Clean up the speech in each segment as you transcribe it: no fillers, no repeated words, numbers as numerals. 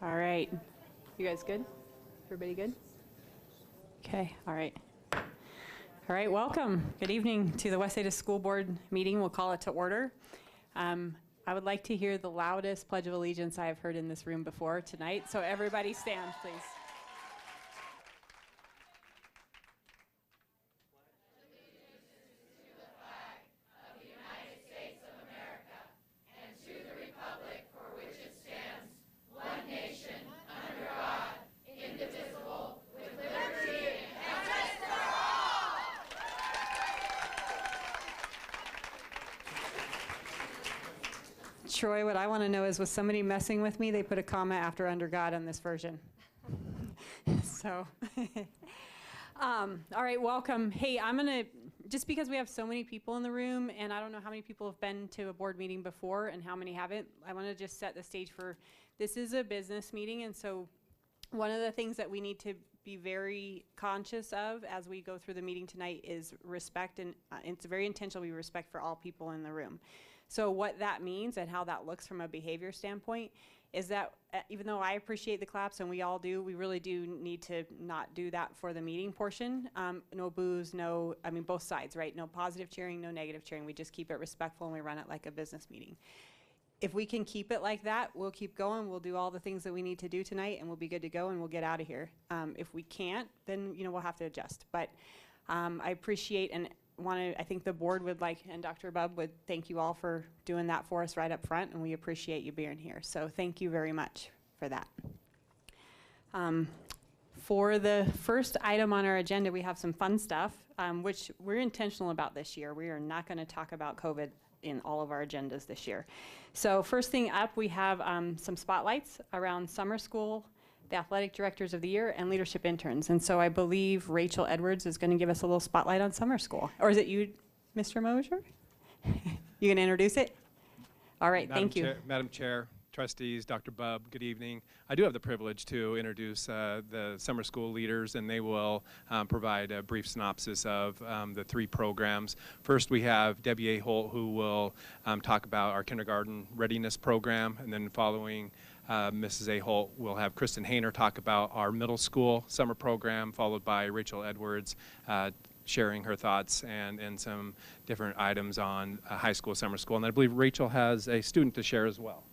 All right. You guys good? Everybody good? Okay, all right. All right, welcome. Good evening to the West Ada School Board meeting. We'll call it to order. I would like to hear the loudest Pledge of Allegiance I have heard in this room before tonight. So everybody stand, please. Troy, what I want to know is, was somebody messing with me? They put a comma after under God on this version. So, all right, welcome. Hey, I'm going to, just because we have so many people in the room, and I don't know how many people have been to a board meeting before and how many haven't, I want to just set the stage for, this is a business meeting, and so one of the things that we need to be very conscious of as we go through the meeting tonight is respect, and it's very intentional, we respect for all people in the room. So what that means and how that looks from a behavior standpoint is that even though I appreciate the claps, and we all do, we really do need to not do that for the meeting portion. No boos, no, I mean both sides, right? No positive cheering, no negative cheering. We just keep it respectful and we run it like a business meeting. If we can keep it like that, we'll keep going. We'll do all the things that we need to do tonight and we'll be good to go and we'll get out of here. If we can't, then we'll have to adjust. But I appreciate and I think the board would like, and Dr. Bubb would thank you all for doing that for us right up front, and we appreciate you being here. So thank you very much for that. For the first item on our agenda, we have some fun stuff, which we're intentional about this year. We are not going to talk about COVID in all of our agendas this year. So first thing up, we have some spotlights around summer school, the athletic directors of the year, and leadership interns. And so I believe Rachel Edwards is going to give us a little spotlight on summer school. Or is it you, Mr. Mosier? You going to introduce it? All right, thank you. Madam Chair, trustees, Dr. Bubb, good evening. I do have the privilege to introduce the summer school leaders, and they will provide a brief synopsis of the three programs. First, we have Debbie A. Holt, who will talk about our kindergarten readiness program, and then following Mrs. A. Holt, we'll have Kristen Hayner talk about our middle school summer program, followed by Rachel Edwards sharing her thoughts and some different items on high school, summer school. And I believe Rachel has a student to share as well.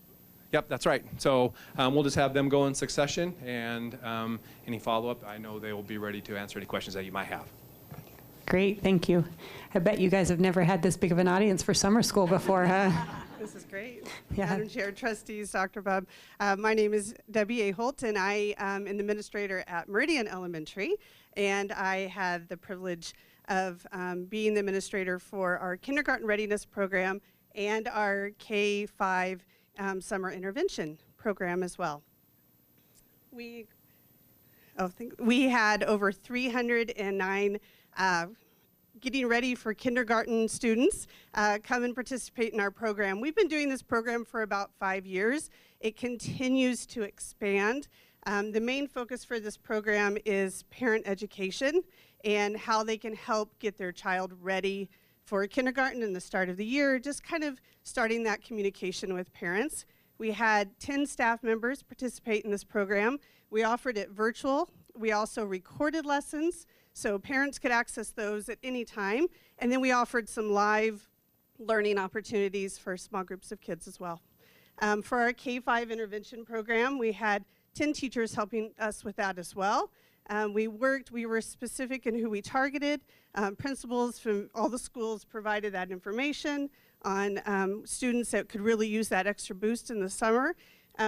Yep, that's right. So we'll just have them go in succession, and any follow-up, I know they will be ready to answer any questions that you might have. Great, thank you. I bet you guys have never had this big of an audience for summer school before, huh? This is great. Yeah. Madam Chair, trustees, Dr. Bubb. My name is Debbie A. Holt, and I am an administrator at Meridian Elementary, and I had the privilege of being the administrator for our kindergarten readiness program and our K-5 summer intervention program as well. We had over 309 getting ready for kindergarten students come and participate in our program. We've been doing this program for about 5 years. It continues to expand. The main focus for this program is parent education and how they can help get their child ready for kindergarten and the start of the year, just kind of starting that communication with parents. We had 10 staff members participate in this program. We offered it virtual. We also recorded lessons, so parents could access those at any time. And then we offered some live learning opportunities for small groups of kids as well. For our K-5 intervention program, we had 10 teachers helping us with that as well. We were specific in who we targeted. Principals from all the schools provided that information on students that could really use that extra boost in the summer.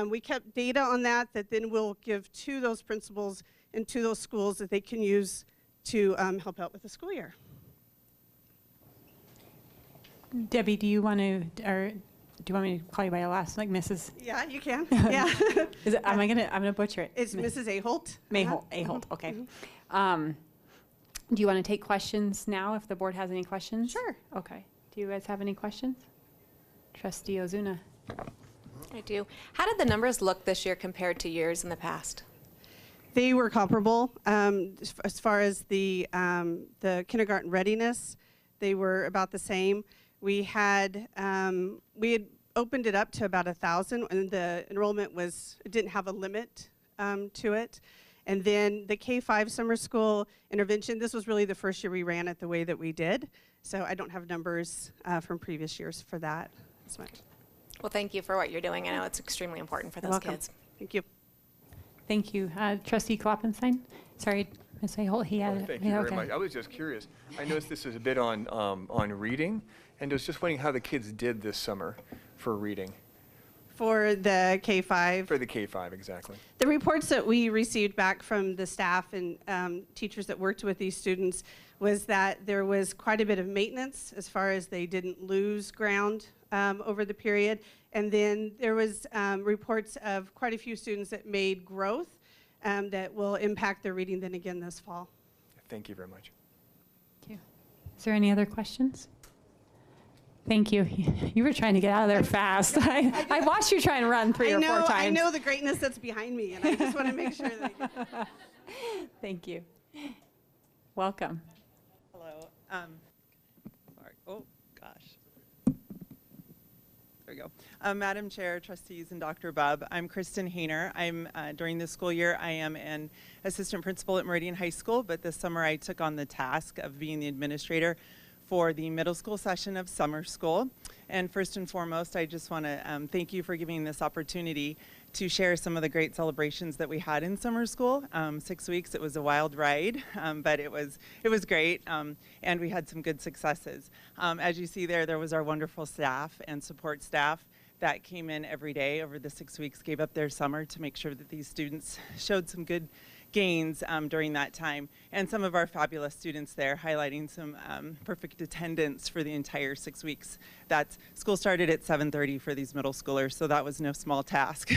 We kept data on that then we'll give to those principals and to those schools that they can use to help out with the school year. Debbie, do you want me to call you by your last, like Mrs.? Yeah, you can. Yeah. Is it, I'm gonna butcher it. It's Mrs. A. Holt. Mayholt, A-Holt, okay. Do you want to take questions now if the board has any questions? Sure. Okay. Do you guys have any questions? Trustee Ozuna. I do. How did the numbers look this year compared to years in the past? They were comparable. As far as the kindergarten readiness, they were about the same. We had opened it up to about 1,000, and the enrollment didn't have a limit to it. And then the K-5 summer school intervention, this was really the first year we ran it the way that we did. So I don't have numbers from previous years for that as much. Well, thank you for what you're doing. I know it's extremely important for those kids. Thank you. Thank you. Trustee Kloppenstein? Sorry, Ms. Ahold, he had it. Thank you very much. I was just curious. I noticed this is a bit on reading, and I was just wondering how the kids did this summer for reading. For the K-5? For the K-5, exactly. The reports that we received back from the staff and teachers that worked with these students was that there was quite a bit of maintenance as far as they didn't lose ground over the period. And then there was reports of quite a few students that made growth that will impact their reading then again this fall. Thank you very much. Thank you. Is there any other questions? Thank you. You were trying to get out of there fast. I watched you try and run 3 or 4 times. I know the greatness that's behind me, and I just want to make sure that. Thank you. Welcome. Hello. Sorry. Oh, gosh. There we go. Madam Chair, trustees, and Dr. Bubb, I'm Kristen Hayner. I'm during this school year, I am an assistant principal at Meridian High School, but this summer I took on the task of being the administrator for the middle school session of summer school. And first and foremost, I just want to thank you for giving this opportunity to share some of the great celebrations that we had in summer school. 6 weeks, it was a wild ride, but it was great, and we had some good successes. As you see there was our wonderful staff and support staff that came in every day over the 6 weeks, gave up their summer to make sure that these students showed some good gains during that time, and some of our fabulous students there highlighting some perfect attendance for the entire 6 weeks. That school started at 7:30 for these middle schoolers, so that was no small task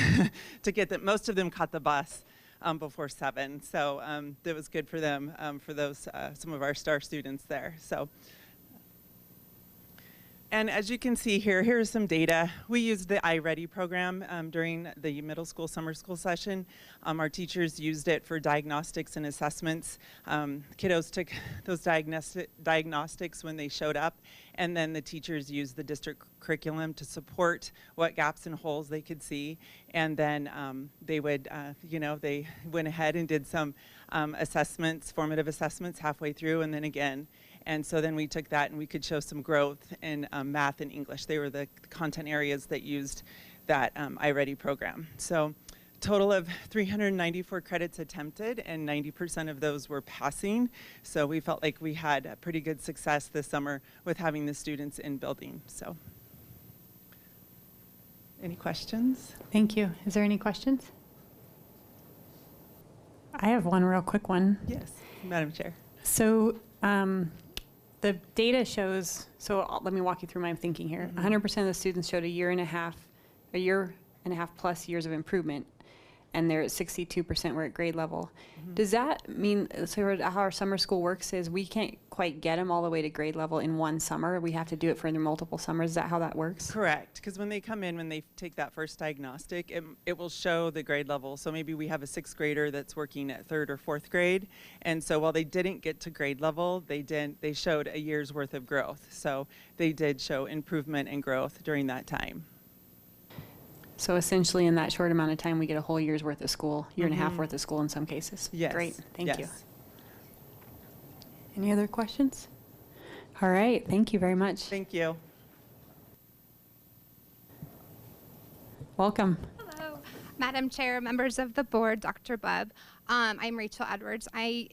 to get them. Most of them caught the bus before 7, so that was good for them, for those some of our star students there. So. And as you can see here, here's some data. We used the iReady program during the middle school summer school session. Our teachers used it for diagnostics and assessments. Kiddos took those diagnostics when they showed up, and then the teachers used the district curriculum to support what gaps and holes they could see. And then they would, they went ahead and did some assessments, formative assessments halfway through, and then again. And so then we took that and we could show some growth in math and English. They were the content areas that used that iReady program. So total of 394 credits attempted, and 90% of those were passing. So we felt like we had a pretty good success this summer with having the students in building. So any questions? Thank you. Is there any questions? I have one real quick one. Yes, Madam Chair. So the data shows, so let me walk you through my thinking here. 100% of the students showed a year and a half plus years of improvement, and they're at 62% were at grade level. Does that mean, so how our summer school works is we can't quite get them all the way to grade level in one summer? We have to do it for their multiple summers. Is that how that works? Correct, because when they come in, when they take that first diagnostic, it will show the grade level. So maybe we have a 6th grader that's working at 3rd or 4th grade, and so while they didn't get to grade level, they showed a year's worth of growth. So they did show improvement and growth during that time. So essentially in that short amount of time, we get a whole year's worth of school, year and a half worth of school in some cases. Yes. Great, thank you. Yes. Any other questions? All right, thank you very much. Thank you. Welcome. Hello, Madam Chair, members of the board, Dr. Bubb. I'm Rachel Edwards.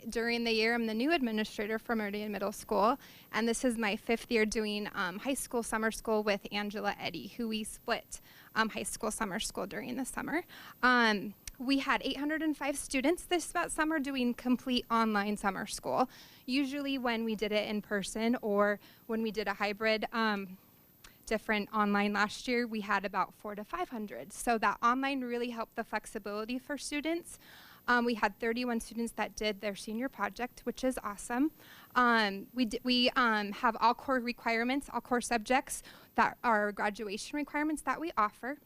During the year, I'm the new administrator for Meridian Middle School, and this is my 5th year doing high school summer school with Angela Eddy, who we split high school summer school during the summer. We had 805 students this summer doing complete online summer school. Usually when we did it in person or when we did a hybrid different online last year, we had about 400 to 500. So that online really helped the flexibility for students. We had 31 students that did their senior project, which is awesome. We have all core requirements, all core subjects that are graduation requirements that we offer.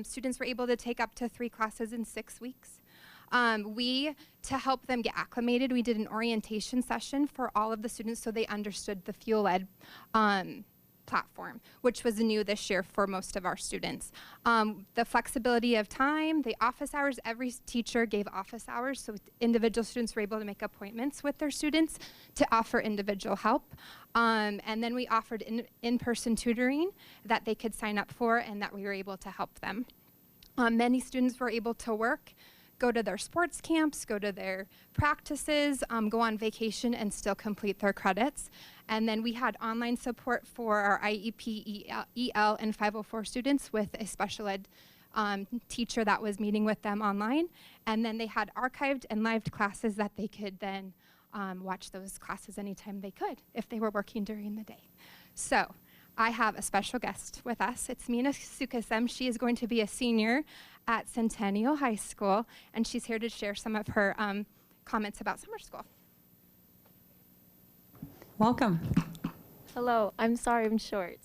Students were able to take up to 3 classes in 6 weeks. To help them get acclimated, we did an orientation session for all of the students so they understood the FUEL Ed platform, which was new this year for most of our students. The flexibility of time, the office hours, every teacher gave office hours, so individual students were able to make appointments with their students to offer individual help. And then we offered in-person tutoring that they could sign up for and that we were able to help them. Many students were able to work, go to their sports camps, go to their practices, go on vacation and still complete their credits. And then we had online support for our IEP, EL, and 504 students with a special ed teacher that was meeting with them online. And then they had archived and lived classes that they could then watch those classes anytime they could if they were working during the day. So I have a special guest with us. It's Mina Sukasem. She is going to be a senior at Centennial High School, and she's here to share some of her comments about summer school. Welcome. Hello, I'm sorry I'm short.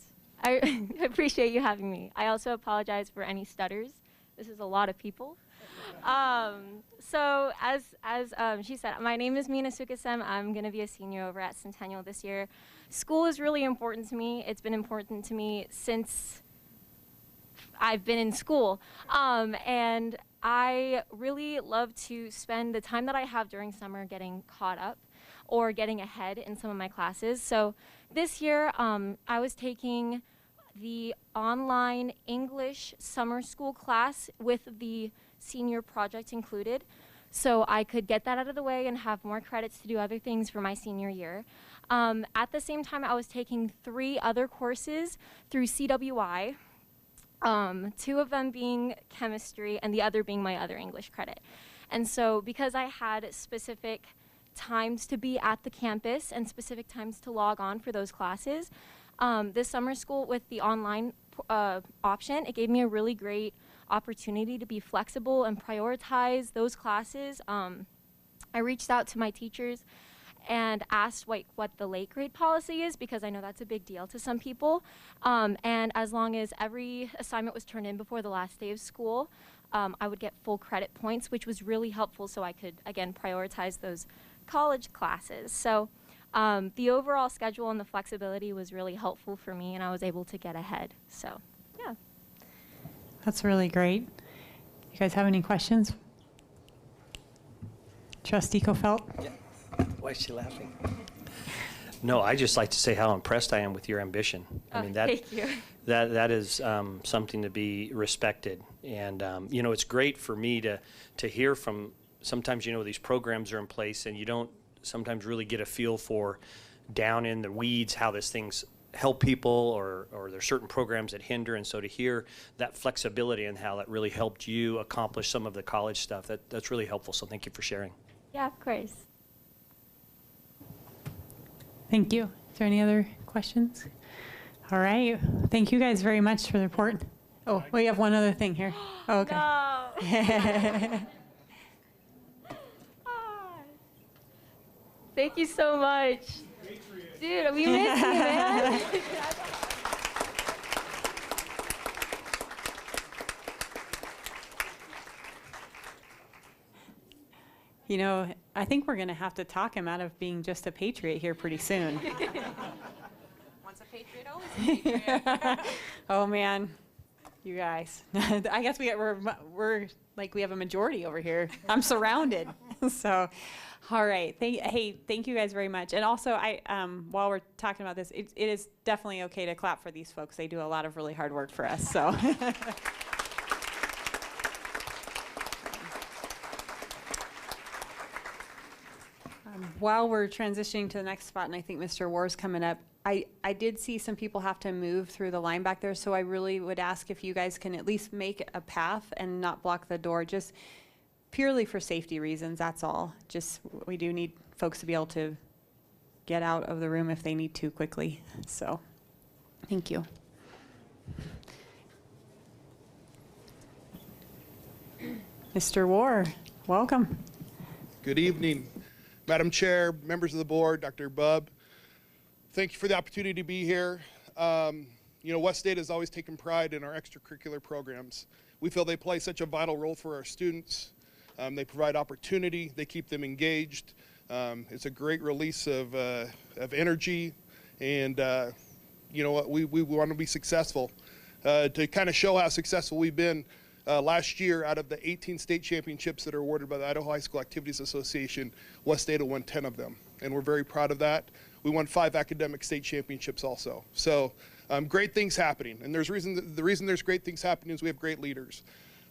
I appreciate you having me. I also apologize for any stutters. This is a lot of people. So as she said, my name is Mina Sukasem. I'm going to be a senior over at Centennial this year. School is really important to me. It's been important to me since I've been in school. And I really love to spend the time that I have during summer getting caught up or getting ahead in some of my classes. So this year, I was taking the online English summer school class with the senior project included, so I could get that out of the way and have more credits to do other things for my senior year. At the same time, I was taking 3 other courses through CWI, 2 of them being chemistry and the other being my other English credit. And so because I had specific times to be at the campus and specific times to log on for those classes, this summer school with the online option, it gave me a really great opportunity to be flexible and prioritize those classes. I reached out to my teachers and asked what the late grade policy is, because I know that's a big deal to some people. And as long as every assignment was turned in before the last day of school, I would get full credit points, which was really helpful, so I could, again, prioritize those college classes. So the overall schedule and the flexibility was really helpful for me, and I was able to get ahead. So, yeah. That's really great. You guys have any questions? Trustee Kofelt? Yeah. Why is she laughing? No, I just like to say how impressed I am with your ambition. I mean, Thank you. that is something to be respected. And, you know, it's great for me to hear from, sometimes, you know, these programs are in place and you don't sometimes really get a feel for down in the weeds how these things help people, or there's certain programs that hinder. And so to hear that flexibility and how that really helped you accomplish some of the college stuff, that's really helpful. So thank you for sharing. Yeah, of course. Thank you. Is there any other questions? All right. Thank you guys very much for the report. Oh, we have one other thing here. Oh, okay. No. Thank you so much. Dude, we missed you, man. You know, I think we're going to have to talk him out of being just a patriot here pretty soon. Once a patriot, always a patriot. Oh, man. You guys. I guess we're like we have a majority over here. I'm surrounded. So, all right. Hey, thank you guys very much. And also, while we're talking about this, it is definitely okay to clap for these folks. They do a lot of really hard work for us. So. While we're transitioning to the next spot, and I think Mr. Warr's coming up, I did see some people have to move through the line back there, so I really would ask if you guys can at least make a path and not block the door, just purely for safety reasons, that's all. Just, we do need folks to be able to get out of the room if they need to quickly. So, thank you. Mr. War, welcome. Good evening, Madam Chair, members of the board, Dr. Bubb. Thank you for the opportunity to be here. You know, West State has always taken pride in our extracurricular programs. We feel they play such a vital role for our students. They provide opportunity, they keep them engaged. It's a great release of energy, and you know what, we want to be successful. To kind of show how successful we've been, last year, out of the 18 state championships that are awarded by the Idaho High School Activities Association, West Ada won 10 of them, and we're very proud of that. We won 5 academic state championships also. So great things happening, and the reason there's great things happening is we have great leaders.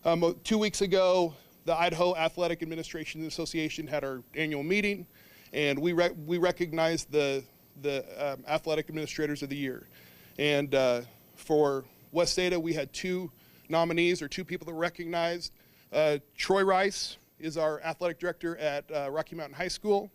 2 weeks ago, the Idaho Athletic Administration Association had our annual meeting, and we recognized the Athletic Administrators of the Year. And for West Ada, we had 2 nominees, or 2 people that were recognized. Troy Rice is our athletic director at Rocky Mountain High School.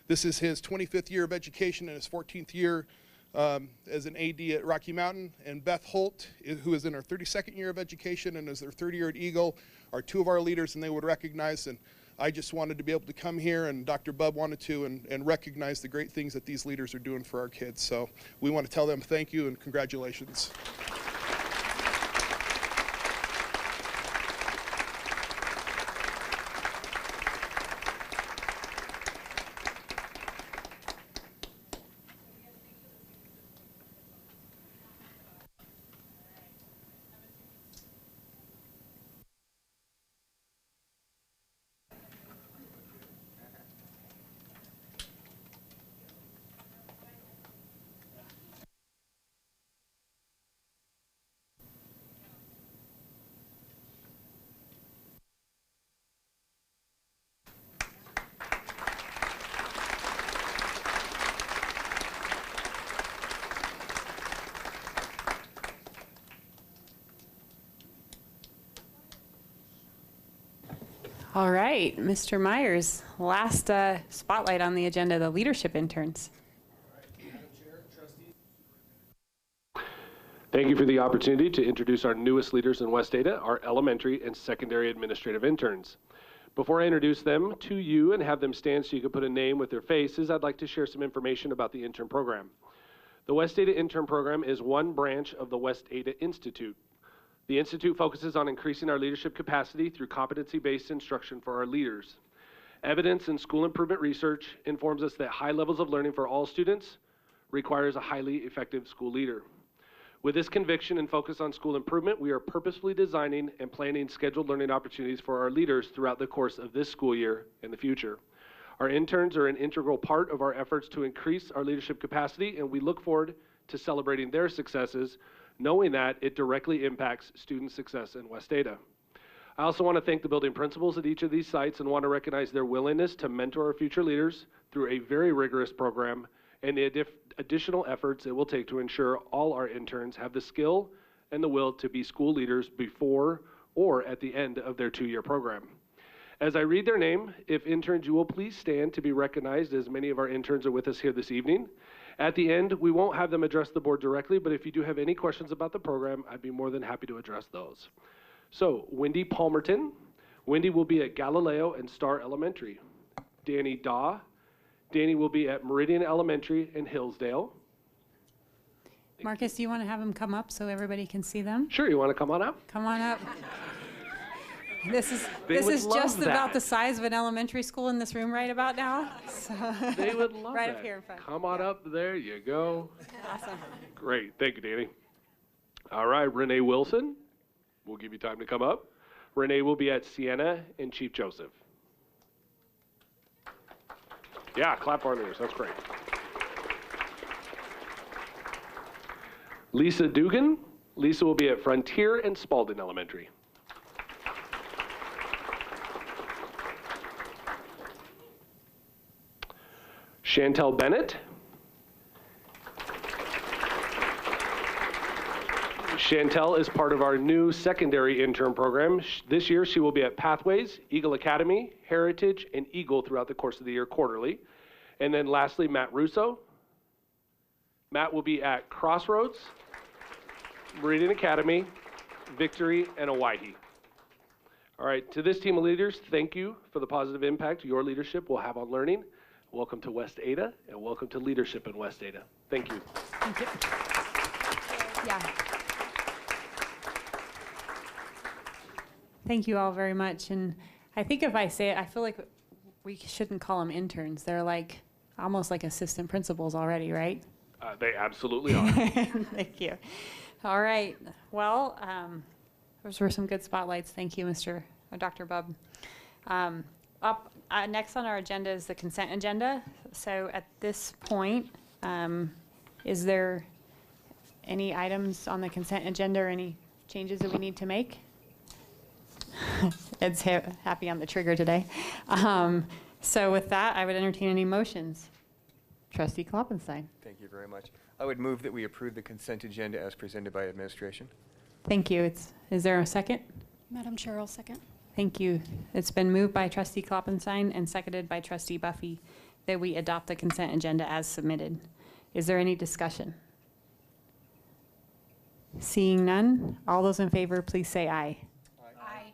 This is his 25th year of education and his 14th year as an AD at Rocky Mountain. And Beth Holt, who is in her 32nd year of education and is their 3rd year at Eagle, are 2 of our leaders, and they would recognize. And I just wanted to be able to come here, and Dr. Bubb wanted to, and recognize the great things that these leaders are doing for our kids. So we want to tell them thank you and congratulations. All right, Mr. Myers, last spotlight on the agenda, the leadership interns. Thank you for the opportunity to introduce our newest leaders in West Ada, our elementary and secondary administrative interns. Before I introduce them to you and have them stand so you can put a name with their faces, I'd like to share some information about the intern program. The West Ada intern program is one branch of the West Ada Institute. The Institute focuses on increasing our leadership capacity through competency-based instruction for our leaders. Evidence and school improvement research informs us that high levels of learning for all students requires a highly effective school leader. With this conviction and focus on school improvement, we are purposefully designing and planning scheduled learning opportunities for our leaders throughout the course of this school year and the future. Our interns are an integral part of our efforts to increase our leadership capacity, and we look forward to celebrating their successes, knowing that it directly impacts student success in West Ada. I also want to thank the building principals at each of these sites and want to recognize their willingness to mentor our future leaders through a very rigorous program and the additional efforts it will take to ensure all our interns have the skill and the will to be school leaders before or at the end of their 2-year program. As I read their name, if interns, you will please stand to be recognized, as many of our interns are with us here this evening. At the end, we won't have them address the board directly, but if you do have any questions about the program, I'd be more than happy to address those. So, Wendy Palmerton. Wendy will be at Galileo and Star Elementary. Danny Daw. Danny will be at Meridian Elementary in Hillsdale. Marcus, do you want to have them come up so everybody can see them? Sure, you want to come on up? Come on up. This is love just that. about the size of an elementary school in this room right about now. So They would love right that. up here in front. Come on up. There you go. Awesome. Great. Thank you, Danny. All right, Renee Wilson. We'll give you time to come up. Renee will be at Sienna and Chief Joseph. Yeah, clap for our leaders. That's great. Lisa Dugan. Lisa will be at Frontier and Spalding Elementary. Chantel Bennett. Chantel is part of our new secondary intern program. This year, she will be at Pathways, Eagle Academy, Heritage, and Eagle throughout the course of the year quarterly. And then lastly, Matt Russo. Matt will be at Crossroads, Meridian Academy, Victory, and Owyhee. All right, to this team of leaders, thank you for the positive impact your leadership will have on learning. Welcome to West Ada, and welcome to leadership in West Ada. Thank you. Thank you. Yeah. Thank you all very much. And I think if I say it, I feel like we shouldn't call them interns. They're like almost like assistant principals already, right? They absolutely are. Thank you. All right. Well, those were some good spotlights. Thank you, Dr. Bubb. Next on our agenda is the consent agenda. So at this point, is there any items on the consent agenda or any changes that we need to make? Ed's happy on the trigger today. So with that, I would entertain any motions. Trustee Kloppenstein. Thank you very much. I would move that we approve the consent agenda as presented by administration. Thank you. Is there a second? Madam Chair, I'll second. Thank you. It's been moved by Trustee Kloppenstein and seconded by Trustee Buffy that we adopt the consent agenda as submitted. Is there any discussion? Seeing none, all those in favor, please say aye. Aye.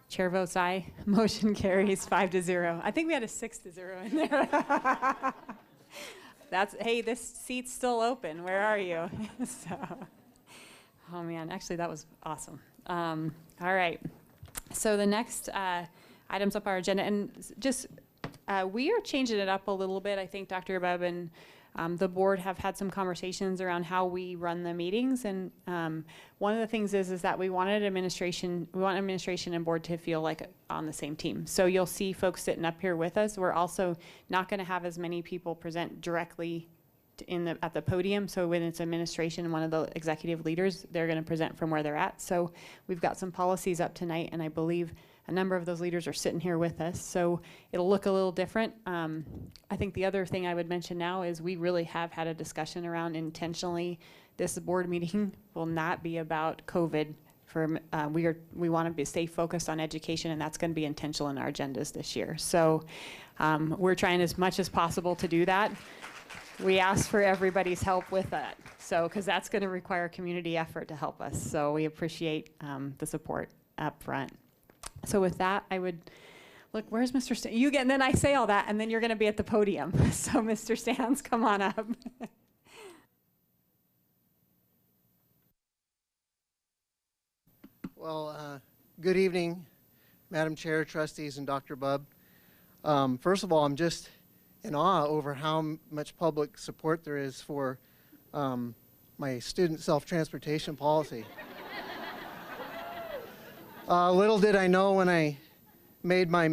Chair votes aye. Motion carries 5-0. I think we had a 6-0 in there. Hey, this seat's still open. Where are you? Oh man, actually that was awesome. All right. So the next items up our agenda, and just we are changing it up a little bit. I think Dr. Bubb and the board have had some conversations around how we run the meetings, and one of the things is that we want administration and board to feel like on the same team. So you'll see folks sitting up here with us. We're also not going to have as many people present directly at the podium. So when it's administration and one of the executive leaders, they're going to present from where they're at. So we've got some policies up tonight, and I believe a number of those leaders are sitting here with us. So it'll look a little different. I think the other thing I would mention now is we really have had a discussion around intentionally this board meeting will not be about COVID. We want to stay focused on education, and that's going to be intentional in our agendas this year. So we're trying as much as possible to do that. We ask for everybody's help with that. So, because that's going to require community effort to help us. So we appreciate the support up front. So with that, I would look, where's Mr. Stans? You get, and then I say all that, and then you're going to be at the podium. So Mr. Stans, come on up. Well, good evening, Madam Chair, trustees, and Dr. Bubb. First of all, I'm just in awe over how much public support there is for my student self-transportation policy. Little did I know when I made my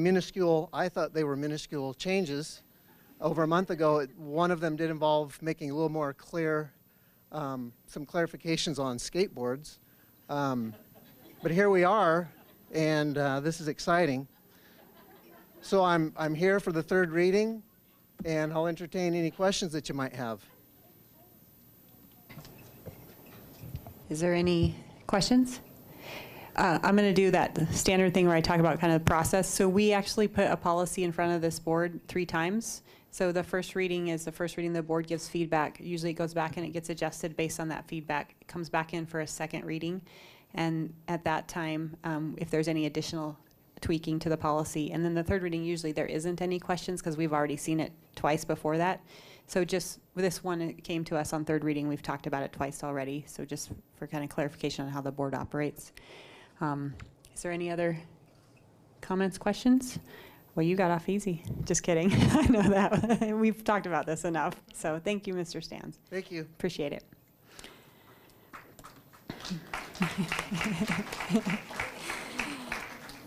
I thought they were minuscule changes over a month ago. One of them did involve making a little more clear, some clarifications on skateboards. But here we are, and this is exciting. So I'm here for the third reading, and I'll entertain any questions that you might have. Is there any questions? I'm going to do that standard thing where I talk about kind of the process. So we actually put a policy in front of this board 3 times. So the first reading is the first reading. The board gives feedback. Usually it goes back and it gets adjusted based on that feedback. It comes back in for a second reading. And at that time, if there's any additional tweaking to the policy. And then the third reading, usually there isn't any questions because we've already seen it twice before that. So just with this one, it came to us on third reading. We've talked about it twice already. So just for kind of clarification on how the board operates. Is there any other comments, questions? Well, you got off easy. Just kidding. I know that. We've talked about this enough. So thank you, Mr. Stans. Thank you. Appreciate it.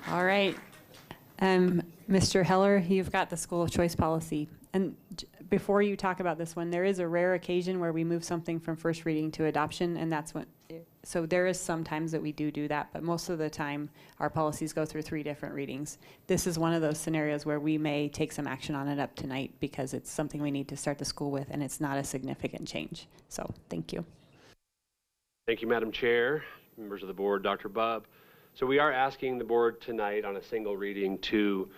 All right. Mr. Heller, you've got the school of choice policy. And before you talk about this one, there is a rare occasion where we move something from first reading to adoption, and that's when, so there is some times that we do that, but most of the time our policies go through 3 different readings. This is one of those scenarios where we may take some action on it up tonight because it's something we need to start the school with, and it's not a significant change. So thank you. Thank you, Madam Chair, members of the board, Dr. Bubb. So we are asking the board tonight on a single reading to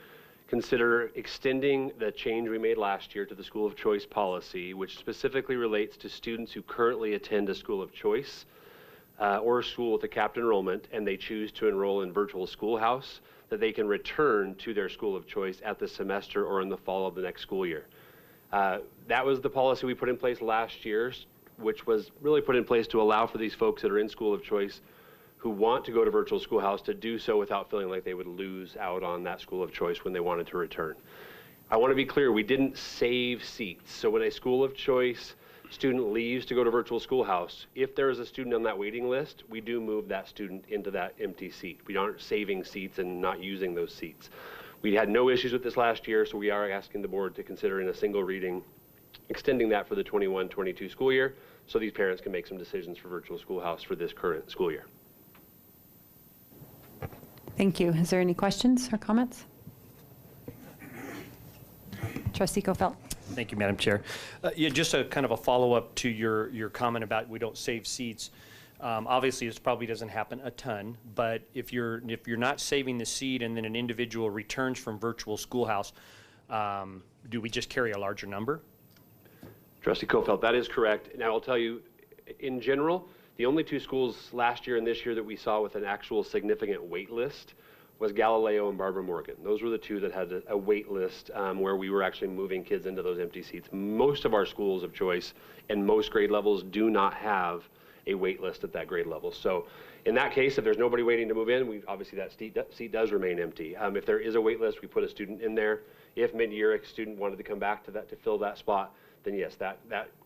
consider extending the change we made last year to the school of choice policy, which specifically relates to students who currently attend a school of choice or a school with a capped enrollment, and they choose to enroll in virtual Schoolhouse, that they can return to their school of choice at the semester or in the fall of the next school year. That was the policy we put in place last year, which was really put in place to allow for these folks that are in school of choice who want to go to virtual Schoolhouse to do so without feeling like they would lose out on that school of choice when they wanted to return. I want to be clear, we didn't save seats. So when a school of choice student leaves to go to virtual Schoolhouse, if there is a student on that waiting list, we do move that student into that empty seat. We aren't saving seats and not using those seats. We had no issues with this last year, so we are asking the board to consider in a single reading extending that for the 21-22 school year, so these parents can make some decisions for virtual Schoolhouse for this current school year. Thank you. Is there any questions or comments? Trustee Kofelt. Thank you, Madam Chair. Yeah, just a kind of a follow-up to your comment about we don't save seats. Obviously, this probably doesn't happen a ton, but if you're not saving the seat and then an individual returns from virtual Schoolhouse, do we just carry a larger number? Trustee Kofelt, that is correct. Now, I'll tell you, in general, the only two schools last year and this year that we saw with an actual significant wait list was Galileo and Barbara Morgan. Those were the two that had a wait list where we were actually moving kids into those empty seats. Most of our schools of choice and most grade levels do not have a wait list at that grade level. So in that case, if there's nobody waiting to move in, obviously that seat does remain empty. If there is a wait list, we put a student in there. If mid-year a student wanted to come back to that to fill that spot, then yes, that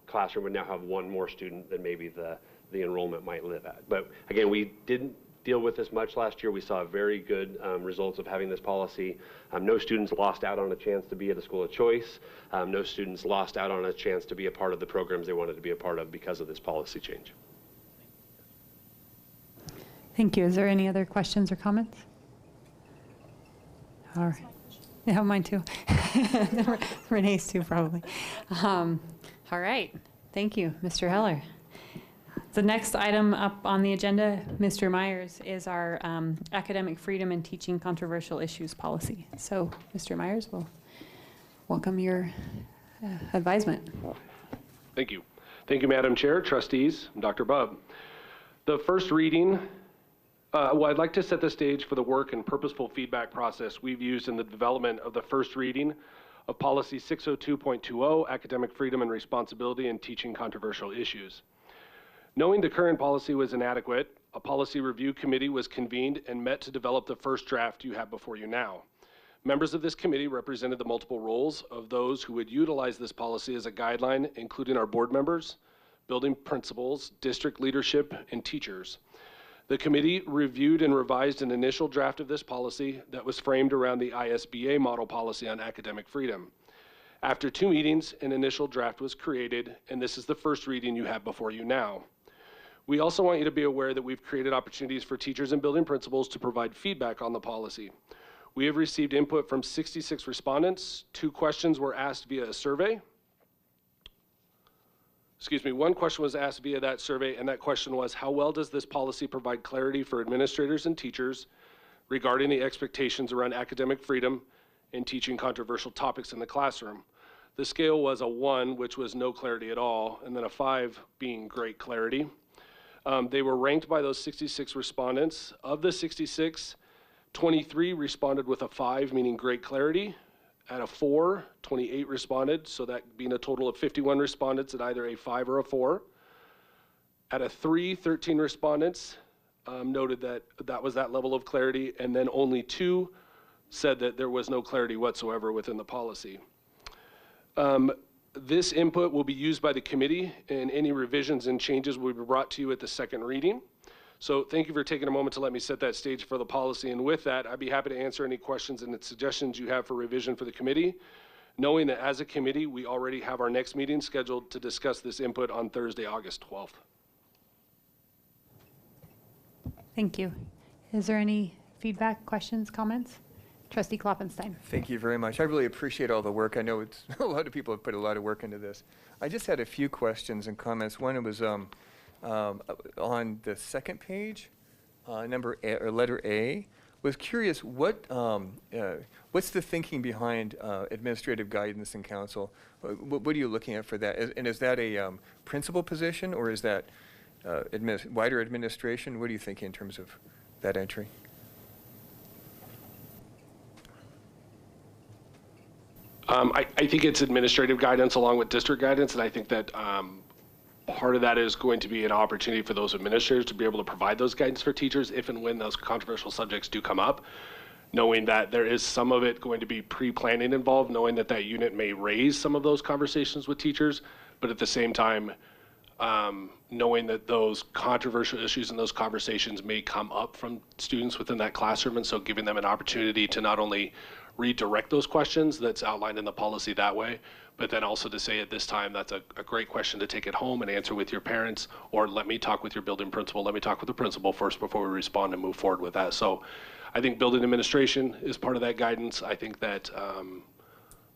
classroom would now have one more student than maybe the enrollment might live at. But again, we didn't deal with this much last year. We saw very good results of having this policy. No students lost out on a chance to be at a school of choice. No students lost out on a chance to be a part of the programs they wanted to be a part of because of this policy change. Thank you. Is there any other questions or comments? All right. Yeah, mine too. Renee's too, probably. All right. Thank you, Mr. Heller. The next item up on the agenda, Mr. Myers, is our academic freedom and teaching controversial issues policy. So, Mr. Myers, we'll welcome your advisement. Thank you. Thank you, Madam Chair, trustees, and Dr. Bubb. The first reading, well, I'd like to set the stage for the work and purposeful feedback process we've used in the development of the first reading of Policy 602.20, Academic Freedom and Responsibility in Teaching Controversial Issues. Knowing the current policy was inadequate, a policy review committee was convened and met to develop the first draft you have before you now. Members of this committee represented the multiple roles of those who would utilize this policy as a guideline, including our board members, building principals, district leadership, and teachers. The committee reviewed and revised an initial draft of this policy that was framed around the ISBA model policy on academic freedom. After 2 meetings, an initial draft was created, and this is the first reading you have before you now. We also want you to be aware that we've created opportunities for teachers and building principals to provide feedback on the policy. We have received input from 66 respondents. 2 questions were asked via a survey. Excuse me, 1 question was asked via that survey, and that question was, how well does this policy provide clarity for administrators and teachers regarding the expectations around academic freedom and teaching controversial topics in the classroom? The scale was a 1, which was no clarity at all, and then a 5 being great clarity. They were ranked by those 66 respondents. Of the 66, 23 responded with a 5, meaning great clarity. At a 4, 28 responded, so that being a total of 51 respondents at either a 5 or a 4. At a 3, 13 respondents noted that that was that level of clarity, and then only 2 said that there was no clarity whatsoever within the policy. This input will be used by the committee, and any revisions and changes will be brought to you at the second reading. So thank you for taking a moment to let me set that stage for the policy. And with that, I'd be happy to answer any questions and suggestions you have for revision for the committee, knowing that as a committee, we already have our next meeting scheduled to discuss this input on Thursday, August 12th. Thank you. Is there any feedback, questions, comments? Trustee Kloppenstein. Thank you very much. I really appreciate all the work. I know it's a lot of people have put a lot of work into this. I just had a few questions and comments. One was on the second page, letter A. Was curious what's the thinking behind administrative guidance and counsel? What are you looking at for that? And is that a principal position, or is that wider administration? What do you think in terms of that entry? I think it's administrative guidance along with district guidance, and I think that part of that is going to be an opportunity for those administrators to be able to provide those guidance for teachers if and when those controversial subjects do come up, knowing that there is some of it going to be pre-planning involved, knowing that that unit may raise some of those conversations with teachers, but at the same time, knowing that those controversial issues and those conversations may come up from students within that classroom, and so giving them an opportunity to not only redirect those questions that's outlined in the policy that way, but then also to say at this time, that's a great question to take it home and answer with your parents, or let me talk with your building principal, let me talk with the principal first before we respond and move forward with that. So I think building administration is part of that guidance. I think that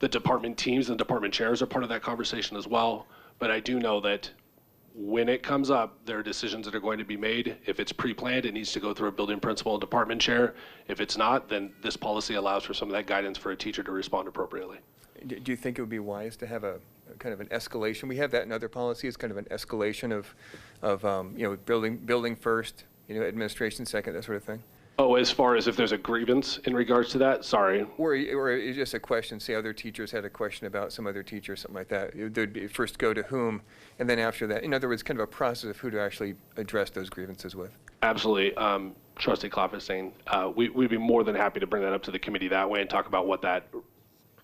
the department teams and department chairs are part of that conversation as well. But I do know that when it comes up, there are decisions that are going to be made. If it's pre-planned, it needs to go through a building principal and department chair. If it's not, then this policy allows for some of that guidance for a teacher to respond appropriately. Do you think it would be wise to have a kind of an escalation? We have that in other policies, kind of an escalation of you know, building first, you know, administration second, that sort of thing? Oh, as far as if there's a grievance in regards to that? Sorry. Or it's just a question, say other teachers had a question about some other teacher, something like that. They'd be first go to whom, and then after that, in other words, kind of a process of who to actually address those grievances with. Absolutely. Trustee Klopp is saying we'd be more than happy to bring that up to the committee that way and talk about what that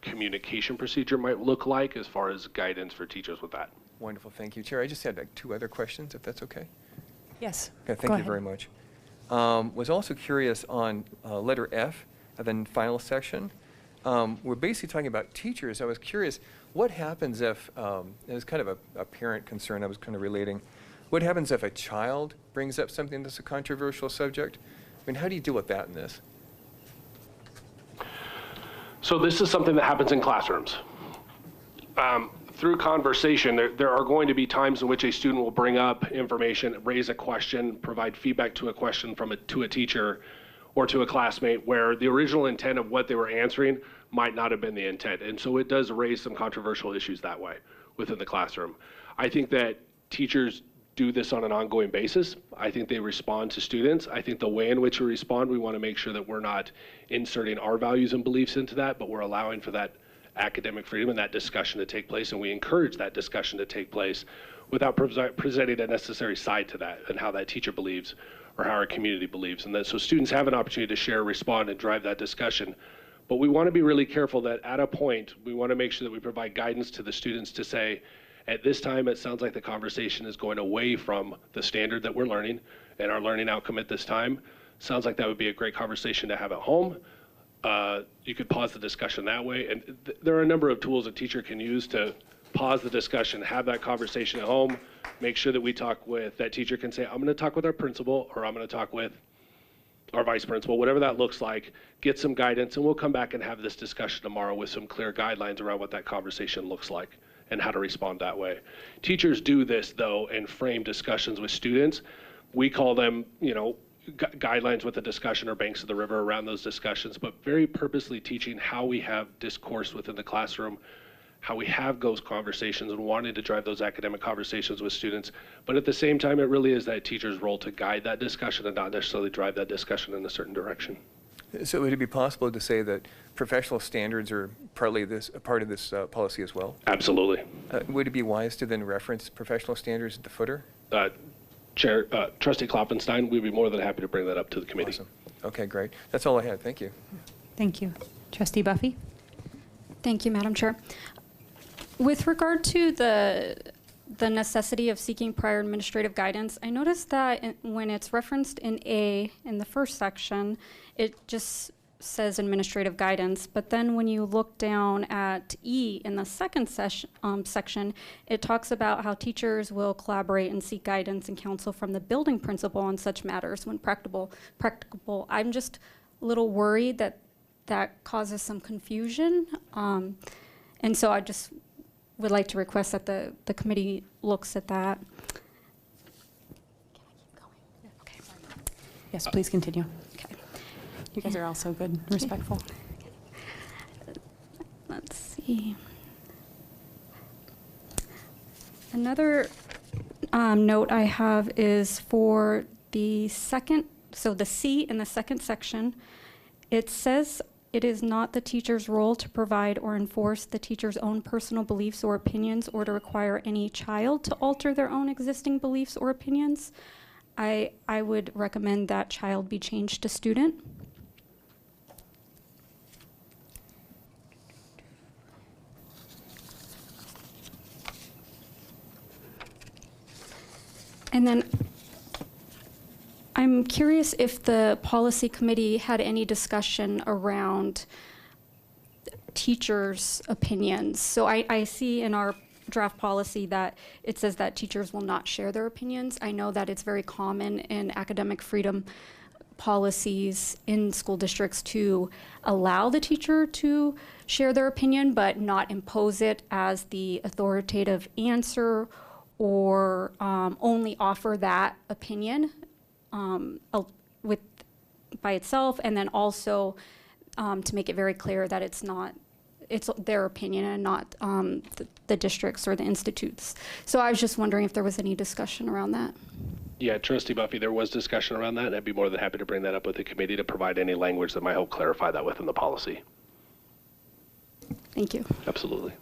communication procedure might look like as far as guidance for teachers with that. Wonderful, thank you. Chair, I just had like 2 other questions, if that's okay. Yes. Okay, thank you very much. Was also curious on letter F, and then final section. We're basically talking about teachers. I was curious, what happens if, it was kind of a parent concern I was kind of relating, what happens if a child brings up something that's a controversial subject? I mean, how do you deal with that in this? So this is something that happens in classrooms. Through conversation, there are going to be times in which a student will bring up information, raise a question, provide feedback to a question to a teacher or to a classmate where the original intent of what they were answering might not have been the intent. And so it does raise some controversial issues that way within the classroom. I think that teachers do this on an ongoing basis. I think they respond to students. I think the way in which we respond, we want to make sure that we're not inserting our values and beliefs into that, but we're allowing for that academic freedom and that discussion to take place, and we encourage that discussion to take place without presenting a necessary side to that and how that teacher believes or how our community believes. And then so students have an opportunity to share, respond, and drive that discussion. But we want to be really careful that at a point, we want to make sure that we provide guidance to the students to say, at this time, it sounds like the conversation is going away from the standard that we're learning and our learning outcome at this time. Sounds like that would be a great conversation to have at home. You could pause the discussion that way. And there are a number of tools a teacher can use to pause the discussion, have that conversation at home, make sure that we talk with, that teacher can say, I'm going to talk with our principal, or I'm going to talk with our vice principal, whatever that looks like, get some guidance, and we'll come back and have this discussion tomorrow with some clear guidelines around what that conversation looks like and how to respond that way. Teachers do this, though, and frame discussions with students. We call them, you know, guidelines with the discussion or banks of the river around those discussions, but very purposely teaching how we have discourse within the classroom, how we have those conversations and wanting to drive those academic conversations with students. But at the same time, it really is that teacher's role to guide that discussion and not necessarily drive that discussion in a certain direction. So would it be possible to say that professional standards are partly a part of this policy as well? Absolutely. Would it be wise to then reference professional standards at the footer? Chair, Trustee Klopfenstein, we'd be more than happy to bring that up to the committee. Awesome. Okay, great. That's all I had. Thank you. Thank you. Trustee Buffy? Thank you, Madam Chair. With regard to the necessity of seeking prior administrative guidance, I noticed that when it's referenced in A in the first section, it just says administrative guidance, but then when you look down at E in the second section, it talks about how teachers will collaborate and seek guidance and counsel from the building principal on such matters when practicable. I'm just a little worried that that causes some confusion, and so I just would like to request that the committee looks at that. Can I keep going? Okay. Yes, please continue. Okay. You guys are all so good and respectful. Let's see. Another note I have is for the second, so the C in the second section, it says it is not the teacher's role to provide or enforce the teacher's own personal beliefs or opinions or to require any child to alter their own existing beliefs or opinions. I would recommend that child be changed to student. And then I'm curious if the policy committee had any discussion around teachers' opinions. So I see in our draft policy that it says that teachers will not share their opinions. I know that it's very common in academic freedom policies in school districts to allow the teacher to share their opinion, but not impose it as the authoritative answer, or only offer that opinion by itself, and then also to make it very clear that it's their opinion and not the districts or the institutes. So I was just wondering if there was any discussion around that. Yeah, Trustee Buffy, there was discussion around that, and I'd be more than happy to bring that up with the committee to provide any language that might help clarify that within the policy. Thank you. Absolutely.